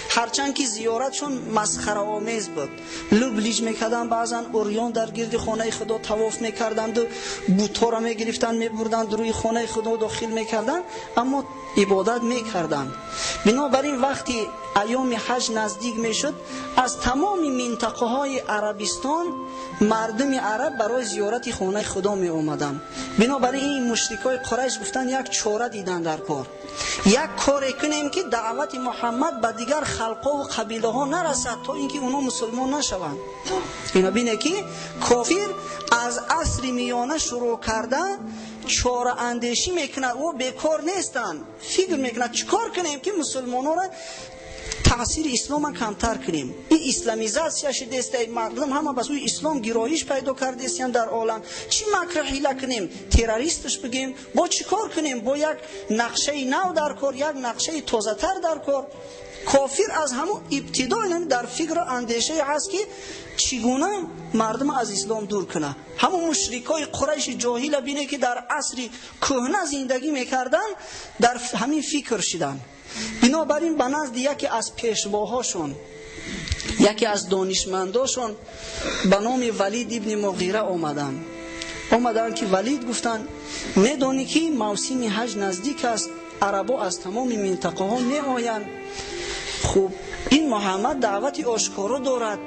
هرچند که زیارتشون مسخره آمیز بود. لوبلیج میکردن، بعضا اوریان در گرد خانه خدا طواف میکردند و بوتا را میگرفتن میبردند روی خانه خدا داخل میکردن، اما عبادت میکردن. بنابراین وقتی ایام حج نزدیک میشد، از تمام منطقه های عربستان مردم عرب برای زیارت خانه خدا می اومدن. بنابراین این مشرکای قریش گفتن یک چاره دیدن در کار، یک کار کنیم که دعوت محمد به دیگر خلقها و قبیله ها نرسد تا اینکه اونا مسلمان نشوند. بنابراین که کافر از عصر میانه شروع کرده چاره اندیشی میکنه و بیکار نیستن، فکر میکنه چیکار کنیم که مسلمانان را تاثیر اسلام کمتر کنیم. این اسلامیزاسیون شده است، مردم همه به سوی اسلام گرایش پیدا کرده است در عالم. چی مکر حیله کنیم؟ تروریستش بگیم؟ با چی کار کنیم؟ با یک نقشه نو در کار، یک نقشه تازه تر در کار. کافر از همون ابتدا در فکر و اندیشه هست که چگونه مردم از اسلام دور کنه. همون مشرکای قریش جاهل بینه که در عصر کهنه زندگی میکردن، در همین فکر شدن. بنابراین به نزد یکی از پیشواهاشون، یکی از دانشمنداشون به نام ولید ابن مغیره آمدن که ولید گفتن میدانی که موسم حج نزدیک است، عربا از تمام منطقه ها می آیند. خب این محمد دعوت آشکارا دارد،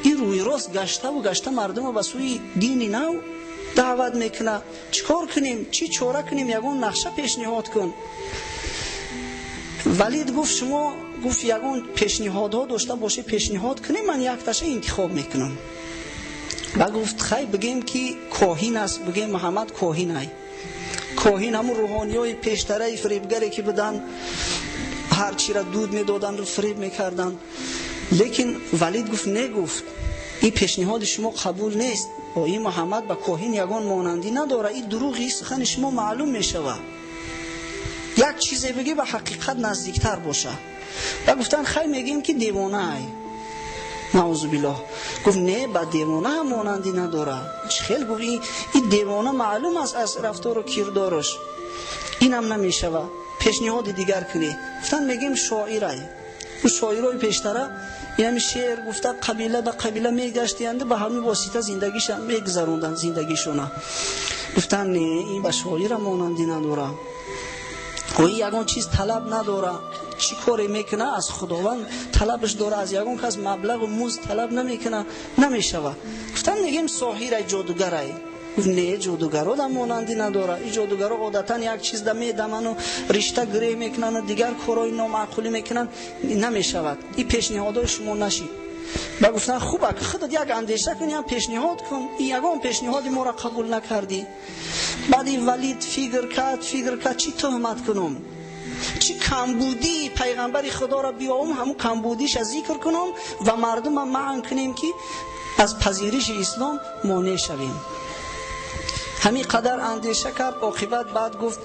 این روی راست گشته مردم به سوی دین نو دعوت میکنه. چیکار کنیم؟ چی چاره کنیم؟ یگون نقشه پیشنهاد کن. ولید گفت شما یگون پیشنهادها داشته باشه پیشنهاد کنیم، من یک تاشه انتخاب میکنم. و گفت خیلی بگیم که کاهین است، بگیم محمد کاهین است. کاهین همون روحانی های پیشتره فریبگری که بدن هر چی را دود میدادن رو فریب میکردن. لیکن ولید گفت نگفت این پیشنهاد شما قبول نیست، با این محمد با کاهین یگان مانندی نداره، این دروغی سخن شما معلوم میشوه، یک چیزی بگی به حقیقت نزدیکتر باشه. و گفتن خیلی میگیم که دیوانه ای، نعوذ بالله. گفت نه، با دیوانه هم مانندی نداره. خیلی گفت این دیوانه معلوم است از رفتار و کردارش، این هم نمیشوه، پیشنهاد دیگر کنی. گفتن میگیم شاعره. و شاعرای پیشتره این شعر گفته قبیله به قبیله میگشتند، به همین واسطه زندگیشون میگذروندن زندگیشون. گفتن نه، این به شاعر مانندی نداره، کوئی یگان چیز طلب نداره، چی کاری میکنه از خداوند طلبش داره، از یگان کس مبلغ و مزد طلب نمیکنه، نمیشوه. گفتن میگیم ساحر جادوگر. گفت نه، جادوگرا دم مانندی نداره، این جادوگرا عادتا یک چیز دم میدمن و رشته گره میکنن و دیگر کارهای نامعقولی میکنن، نمیشود. این پیشنهادهای شما نشید. و گفتن خوبه که خودت یک اندیشه کنی، هم پیشنهاد کن، این یگان پیشنهاد ما را قبول نکردی. بعد این ولید فکر کرد چی تهمت کنم، چی کمبودی پیغمبر خدا را بیایم همون کمبودیش از ذکر کنم و مردم هم معن کنیم که از پذیرش اسلام مانع شویم. همین قدر اندیشه کرد. عاقبت بعد گفت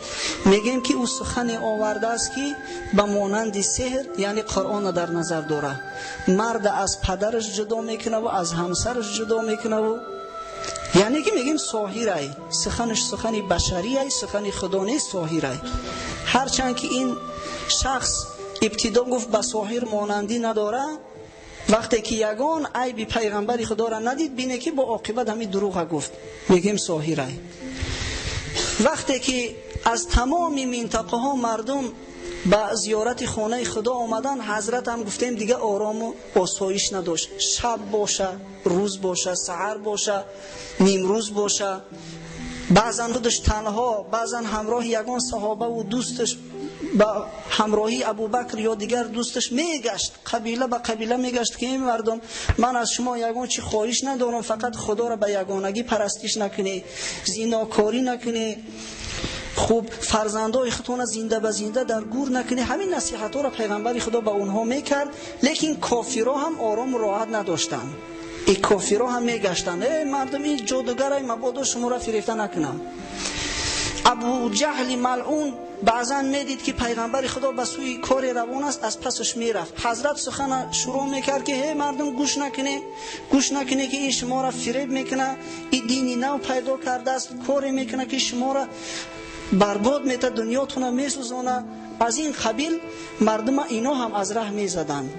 میگیم که او سخن آورده است که به مانند سحر، یعنی قرآن در نظر داره، مرد از پدرش جدا میکنه و از همسرش جدا میکنه و یعنی که میگیم ساحر ای، سخنش سخنی بشری ای، سخنی خدا نیست، ساحر ای. هرچند که این شخص ابتدا گفت به ساحر مانندی نداره، وقتی که یگان عیب پیغمبر خدا را ندید بینه که با عاقبت همین دروغ گفت، میگیم ساحر ای. وقتی که از تمام منطقه ها مردم با زیارت خانه خدا آمدن، حضرت هم گفتیم دیگه آرام و آسایش نداشت. شب باشه، روز باشه، سحر باشه، نیمروز باشه، بعضا خودش تنها، بعضا همراه یگان صحابه و دوستش با همراهی ابوبکر یا دیگر دوستش میگشت، قبیله به قبیله میگشت که این مردم من از شما یگان چی خواهش ندارم، فقط خدا را به یگانگی پرستش نکنی، زیناکاری نکنی، خوب فرزندای خودتون زنده به زنده در گور نکنی. همین نصیحت‌ها را پیغمبر خدا به اونها میکرد. لیکن کافرها هم آرام و راحت نداشتن. این کافرها هم میگشتن مردم این جادوگرای مبادا شما را فریفته نکنم. ابو جهل ملعون بعضا میدید که پیغمبر خدا به سوی کار روان است، از پسش میرفت. حضرت سخن شروع میکرد که هی مردم گوش نکنه که این شما را فریب میکنه، این دینی نو پیدا کرده است، کاری میکنه که شما را برباد میته، دنیاتون میسوزونه. از این قبیل مردم اینا هم از راه میزدن.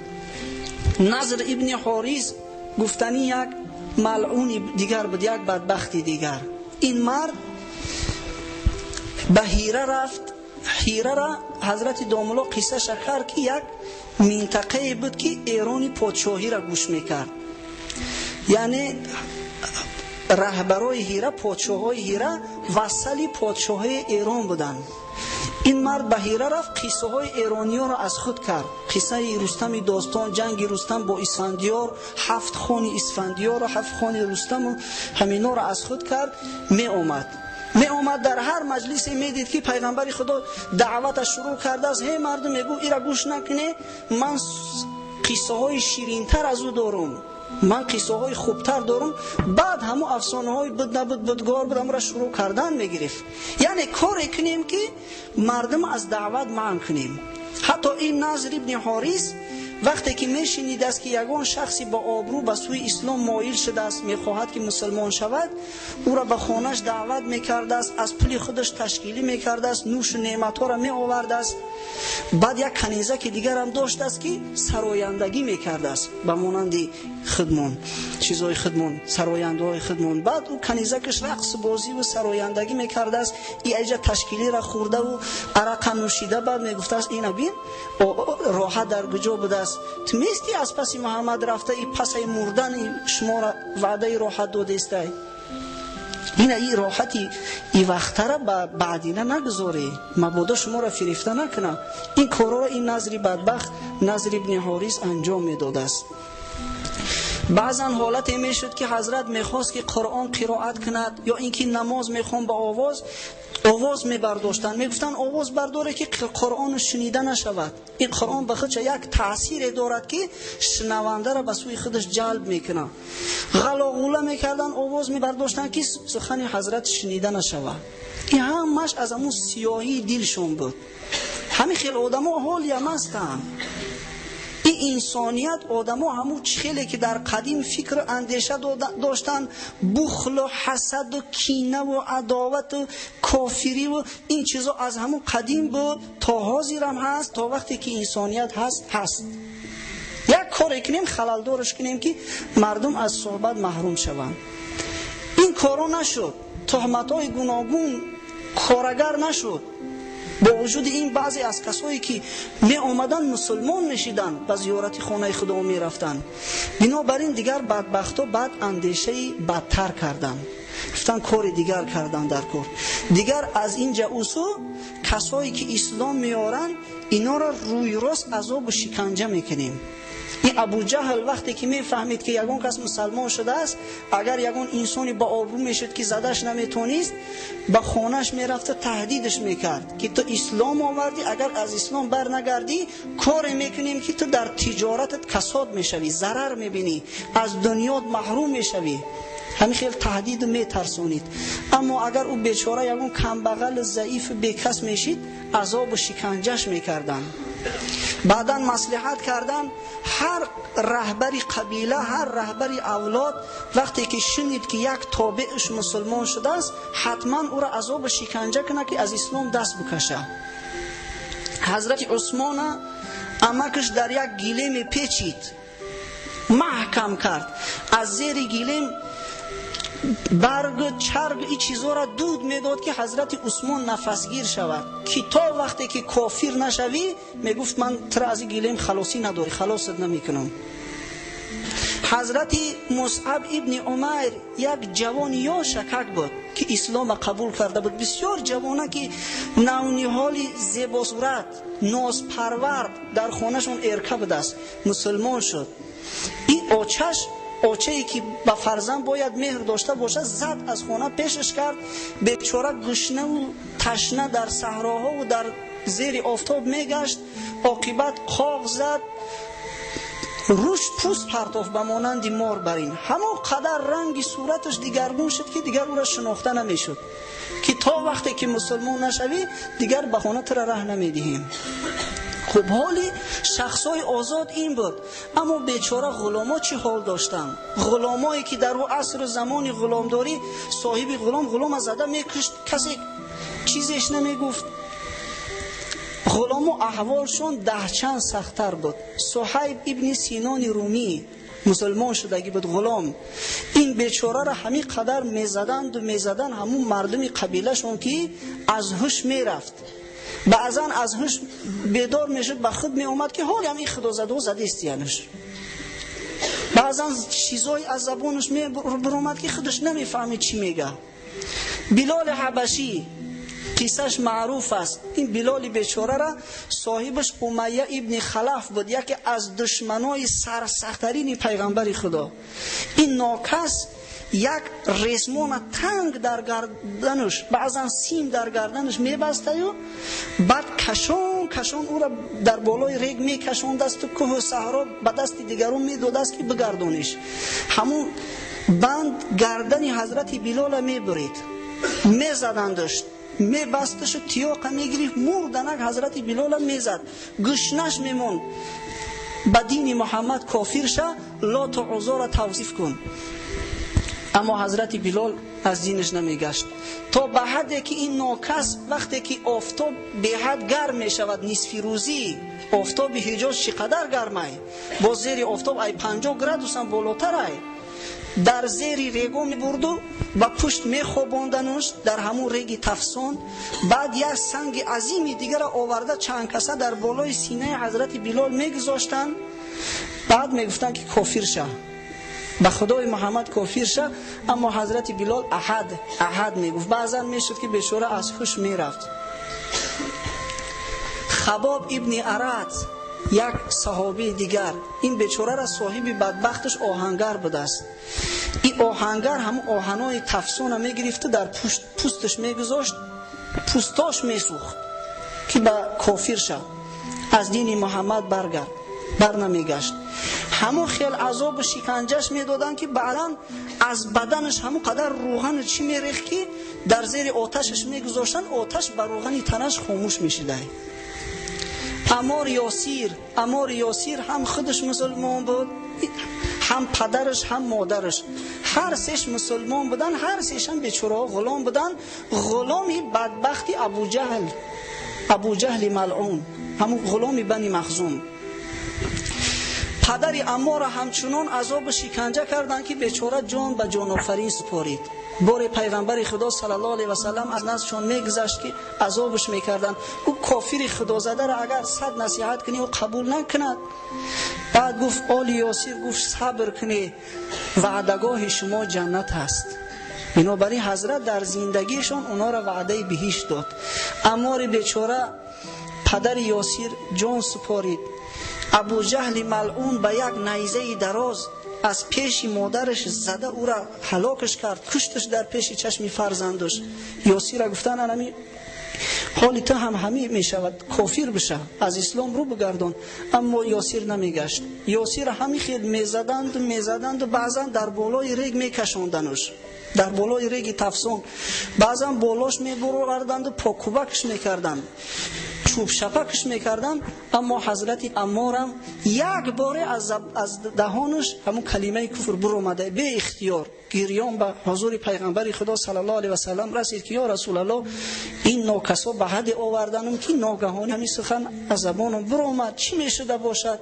نضر ابن حارث گفتنی یک ملعون دیگر بود، یک بدبختی دیگر. این مرد به هیره رفت. هیره را حضرت داملا قصه شکر که یک منطقه بود که ایرانی پادشاهی را گوش میکرد. یعنی رهبرای هیره، پادشاهای هیره وصلی پادشاهای ایران بودند. این مرد به هیره رفت، قصه های ایرانی ها را از خود کرد. قصه رستم داستان، جنگ رستم با اسفندیار، 7 خان اسفندیار و 7 خان رستم، همینا را از خود کرد. می اومد در هر مجلسی میدید که پیغمبر خدا دعوتش شروع کرده است. هی مردم میگو ایرا گوش نکنه، من قصه های شیرین تر از او دارم، من قصه های خوبتر دارم. بعد همو افسانه های بد نبود بدگار بود همون را شروع کردن میگرفت. یعنی کاری کنیم که مردم از دعوت منع کنیم. حتی این نضر ابن حارث وقتی که میشنید است که یگان شخصی با آبرو به سوی اسلام مایل شده است، میخواهد که مسلمان شود، او را به خانهش دعوت میکرده است، از پول خودش تشکیلی میکرده است، نوش و نعمت ها را می آورده است. بعد یک کنیزه که دیگر هم داشته است که سرایندگی میکرده است، به مانند خدمون، چیزای خدمون، سراینده های خدمون. بعد او کنیزه کش رقص بازی و سرایندگی میکرده است. ای ایجا تشکیلی را خورده و عرق نوشیده. بعد میگفته است اینا بین راحت در کجا بوده است، تو میستی از پس محمد رفته، ای پس مردن شما را وعده راحت داده است. این راحتی این وقت را بعدینه نگذاری، مبادا شما را فریفته نکنه. این کارا را این نضر بدبخت، نضر ابن حارث انجام میداده است. بعضا حالت این میشد که حضرت میخواست که قرآن قرائت کند یا اینکه نماز میخوان با آواز میبرداشتن، میگفتن آواز برداره که قرآن شنیده نشود. این قرآن به خودش یک تأثیر دارد که شنونده را به سوی خودش جلب میکنه. غلاغوله میکردن، آواز میبرداشتن که سخن حضرت شنیده نشود. این همش از همون سیاهی دلشون بود. همین خیلی آدم ها حالی هم هستن. این انسانیت آدم ها همون چخیلی که در قدیم فکر اندیشه داشتن، بخل و حسد و کینه و عداوت و کافری و این چیزا از همون قدیم بود تا حاضر هم هست، تا وقتی که انسانیت هست. یک کار کنیم خلال دارش کنیم که مردم از صحبت محروم شوند. این کارو نشد، تهمت های گوناگون کارگر نشد. با وجود این بعضی از کسایی که می آمدن مسلمان میشیدن، به زیارت خانه خدا می رفتن، بنابراین دیگر بدبختا بعد اندیشه بدتر کردن، گفتن کار دیگر کردن در کار دیگر. از این جئوسو کسایی که اسلام میارن اینا را روی راست عذاب و شکنجه میکنیم. این ابو جهل وقتی که میفهمید که یگان کس مسلمان شده است، اگر یگان انسانی با آبرو میشد که زدش نمیتونست، به خانهش میرفت تهدیدش میکرد که تو اسلام آوردی، اگر از اسلام بر نگردی کار میکنیم که تو در تجارتت کساد میشوی، ضرر میبینی، از دنیات محروم میشوی. همین خیلی تهدید میترسونید. اما اگر او بیچاره یگان کمبغل ضعیف بیکس میشید، عذاب و شکنجهش میکردن. بعداً مصلحت کردن هر رهبری قبیله، هر رهبری اولاد وقتی که شنید که یک تابعش مسلمان شده است، حتما او را عذاب و شکنجه کنه که از اسلام دست بکشه. حضرت عثمان امکش در یک گلیم پیچید، محکم کرد، از زیر گلیم برگ چرگ این چیزا را دود میداد که حضرت عثمان نفسگیر شود، که تا وقتی که کافر نشوی میگفت من تر از این گلیم خلاصی نداری، خلاصت نمیکنم. حضرت مصعب ابن عمیر یک جوان یا شکک بود که اسلام قبول کرده بود. بسیار جوانه که نونیحالی زیبا صورت، ناز پرورد، در خانهشون ارکه بود است، مسلمان شد. این آچه‌ای که به فرزند باید مهر داشته باشه زد، از خانه پیشش کرد. بیچاره گشنه و تشنه در صحراها و در زیر آفتاب میگشت، عاقبت قاق زد، روش پوست پرتافت به مانند مار برین. همون قدر رنگ صورتش دیگرگون شد که دیگر او را شناخته نمیشد، که تا وقتی که مسلمان نشوی دیگر به خانه تر ره نمیدهیم. خب حالی شخصای آزاد این بود. اما بیچاره غلاما چی حال داشتن؟ غلامایی که در او عصر و زمان غلامداری صاحب غلام از زده میکشت، کسی چیزش نمیگفت. غلام و احوالشون 10 چند سخت‌تر بود. صهیب ابن سینان رومی مسلمان شدگی بود غلام. این بیچاره را همین قدر میزدن همون مردم قبیله شون که از هوش میرفت. بعضا از هوش بیدار میشد، به خود می اومد که حالی هم این خدا زده و زده استیانش. بعضا چیزای از زبانش می برومد که خودش نمیفهمید چی میگه. بلال حبشی قصهش معروف است. این بلال بیچاره را صاحبش امیه ابن خلف بود، یکی از دشمنای سرسخت‌ترین پیغمبر خدا. این ناکس یک ریسمان تنگ در گردنش، بعضا سیم در گردنش میبسته و بعد کشون او را در بالای ریگ میکشوند است و کوه و صحرا به دست دیگرون میداد است که بگردونش. همون بند گردن حضرت بلال میبرید، میزدندش، میبستش و تیاق میگریف، مردنک حضرت بلال میزد، گشنش میمون. به دین محمد کافر شه، لات و عزا را توصیف کن. اما حضرت بلال از دینش نمیگشت، تا به حدی که این ناکس وقتی که آفتاب به حد گرم می شود، نصف روزی آفتاب حجاز چقدر گرمه، با زیر آفتاب ای 50 گرادوس هم بالاتر ای، در زیر ریگو می برد و با پشت می خواباندنش در همون ریگ تفسون. بعد یک سنگ عظیمی دیگر آورده چند کسه در بالای سینه حضرت بلال می گذاشتن. بعد می گفتن که کافر شه، به خدای محمد کافر شه. اما حضرت بلال احد میگفت. بعضا میشد که بیچاره از هوش میرفت. خباب ابن ارد یک صحابی دیگر، این بیچاره را صاحب بدبختش آهنگر بوده است. این آهنگر هم آهنای تفسون میگرفت در پوستش میگذاشت، پوستاش میسوخت که به کافر شه، از دین محمد بر نمیگشت. همون خیل عذاب و شکنجهش میدادن که بعداً از بدنش همون قدر روغن چی میریخت که در زیر آتشش میگذاشتن، آتش بر روغن تنش خاموش میشده. عمار یاسیر هم خودش مسلمان بود، هم پدرش هم مادرش، هر سهش مسلمان بودن، هر سهش هم بیچاره غلام بودن. غلامی بدبختی ابو جهل ملعون، همون غلامی بنی مخزوم. پدر عمار همچنان عذاب شکنجه کردند که بیچاره جان به جان آفرین سپارید. بار پیغمبر خدا صلی الله علیه و سلم از نزدشان میگذشت که عذابش میکردند. او کافر خدا زده را اگر 100 نصیحت کنی او قبول نکند. بعد گفت آل یاسیر، گفت صبر کنی، وعدگاه شما جنت هست. بنابراین حضرت در زندگیشان اونا را وعده بهشت داد. عمار بیچاره پدر یاسیر جان سپارید. ابو جهل ملعون به یک نیزه دراز از پیش مادرش زده او را هلاکش کرد، کشتش در پیش چشم فرزندش. یاسیر را گفتن انمی حالی تو هم همی می شود کافر بشه، از اسلام رو بگردان. اما یاسیر نمیگشت. یاسیر همی خیل میزدند و بعضا در بالای ریگ میکشوندنش، در بالای ریگ تفسون. بعضا بالاش میبردند و پاکوبکش میکردند، چوب شپکش میکردن. اما حضرت عمارم یک باره از دهانش همون کلمه کفر برآمده، به اختیار گریان به حضور پیغمبر خدا صلی الله علیه و سلم رسید که یا رسول الله، این ناکسا به حد آوردنم که ناگهانی همین سخن از زبانم برآمد، چی میشده باشد؟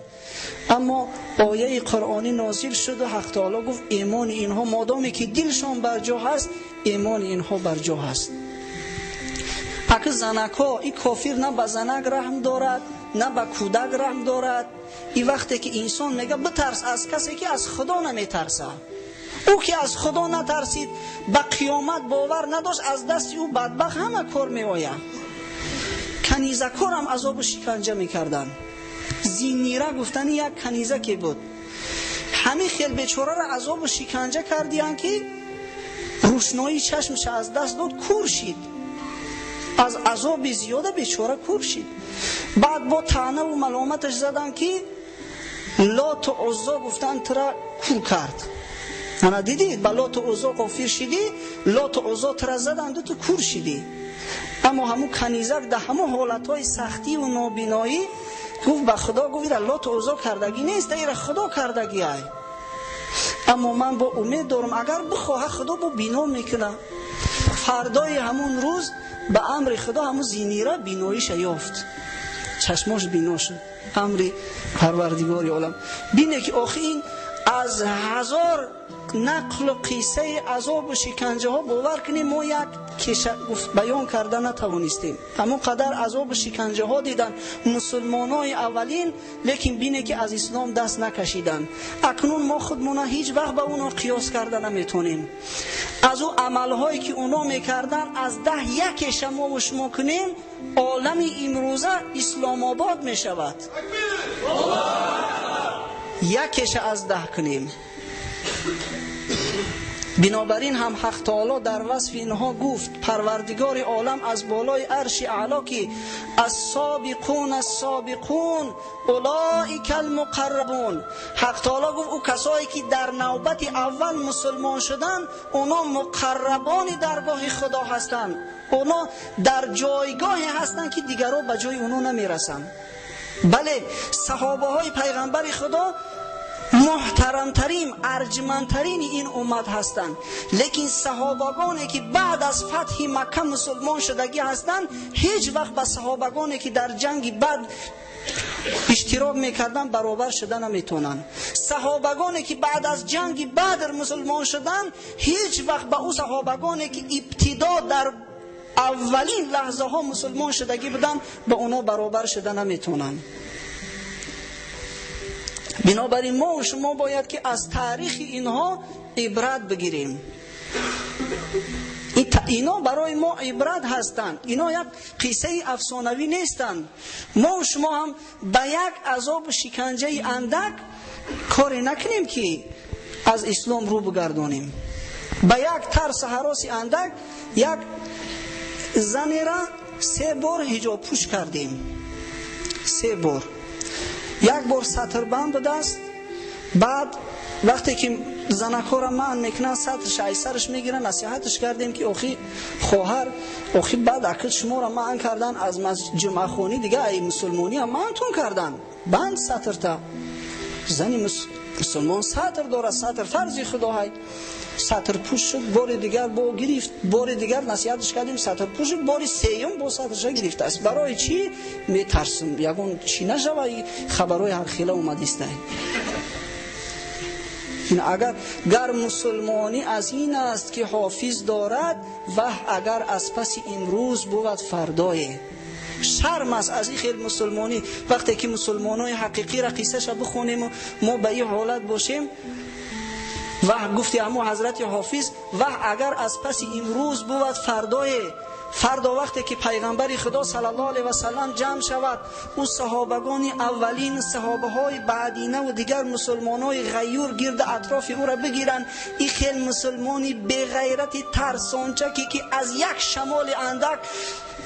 اما آیه قرآنی نازل شد و حق تعالی گفت ایمان اینها مادامی که دلشان بر جا هست، ایمان اینها بر جا هست. اگه زنکا، این کافر نه به زنک رحم دارد نه به کودک رحم دارد. این وقتی که انسان میگه بترس از کسی که از خدا نمیترسه، او که از خدا نترسید به قیامت باور نداشت، از دست او بدبخت همه کار میآید. کنیزکار هم عذاب شکنجه میکردن. زینیره گفتن یک کنیزه که بود، همین خیل بیچاره را عذاب شکنجه کردیان که روشنایی چشمش از دست داد، کور شید. از عذاب زیاده بیچاره کور شید. بعد با طعنه و ملامتش زدن که لات و عزا گفتن ترا کور کرد. انا دیدید با لات و عزا کافر شدی، لات و عزا ترا زدن تو کور شدی. اما همون کنیزک در همون حالتهای سختی و نابینایی گفت به خدا، گفت لات و عزا کردگی نیست، ایره خدا کردگی ای. اما من با امید دارم اگر بخواه خدا با بینا میکنه. فردای همون روز به امر خدا همون زینیره بیناییش یافت، چشماش بینا شد. امر پروردگار عالم. بینه که آخه این از هزار نقل و قصه عذاب و شکنجه ها باور کنیم ما یک بیان کرده نتوانستیم. همون قدر عذاب و شکنجه ها دیدن مسلمان های اولین، لیکن بینه که از اسلام دست نکشیدن. اکنون ما خودمون هیچ وقت به اونا قیاس کرده نمیتونیم. از او عمل هایی که اونا میکردن از 10 یکش ما و شما کنیم، عالم امروزه اسلام آباد میشود. یکش از 10 کنیم. بنابراین هم حق تعالی در وصف اینها گفت پروردگار عالم از بالای عرش اعلا که السابقون السابقون اولئک المقربون. حق تعالی گفت او کسایی که در نوبت اول مسلمان شدن اونا مقربان درگاه خدا هستند، اونا در جایگاهی هستند که دیگران به جای اونا نمیرسن. بله صحابه های پیغمبر خدا محترمترین ارجمندترین این امت هستند، لیکن صحابگانی که بعد از فتح مکه مسلمان شدگی هستند هیچ وقت با صحابگانی که در جنگ بعد اشتراک میکردن برابر شدن نمیتونن. صحابگانی که بعد از جنگ بدر مسلمان شدن هیچ وقت با او صحابگانی که ابتدا در اولین لحظه ها مسلمان شدگی بودن با اونا برابر شدن نمیتونن. بنابراین ما و شما باید که از تاریخ اینها عبرت بگیریم. اینا برای ما عبرت هستند، اینا یک قصه افسانوی نیستند. ما و شما هم به یک عذاب و شکنجه اندک کاری نکنیم که از اسلام رو بگردانیم. به یک ترس هراس اندک یک زنی را 3 بار حجاب پوش کردیم، 3 بار. یک بار سطربند به دست، بعد وقتی که زنکا را من میکنن سطرش ایسرش میگیرن، نصیحتش کردیم که اخی خواهر اخی بعد عقل شما را من کردن از جمعه خونی دیگه ای مسلمانی هم منتون کردن بند سطر تا. زنی مسلمان سطر داره، سطر فرضی خدا های. سطر پوش شد، بار دیگر با گرفت، بار دیگر نصیحتش کردیم سطر پوش شد، بار سیوم با سطرش گرفت است. برای چی؟ میترسم یگون چی نشوه خبرای هر خیله اومدیسته. این اگر مسلمانی از این است که حافظ دارد و اگر از پس این روز بود فردای. شرم است از این خیل مسلمانی وقتی که مسلمانای حقیقی را قصه شو بخونیم و ما به این حالت باشیم. و گفتی امو حضرت حافظ و اگر از پس امروز بود فردای. فردا وقتی که پیغمبر خدا صلی الله علیه و سلم جمع شود، او صحابگان اولین، صحابه های بعدینه و دیگر مسلمان های غیور گرد اطراف او را بگیرن، این خیل مسلمانی به غیرت ترسانچکی که از یک شمال اندک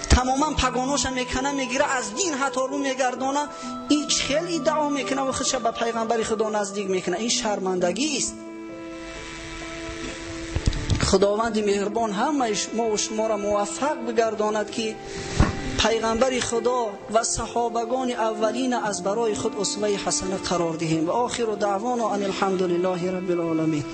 تماما پگانوش میکنه میگیره از دین حتی رو میگردانه، این خیلی ادعا میکنه و خودش به پیغمبر خدا نزدیک میکنه. این شرمندگی است. خداوند مهربان همه ما و شما را موفق بگرداند که پیغمبر خدا و صحابگان اولین از برای خود اسوه حسنه قرار دهیم. و آخر دعوانا ان الحمد لله رب العالمین.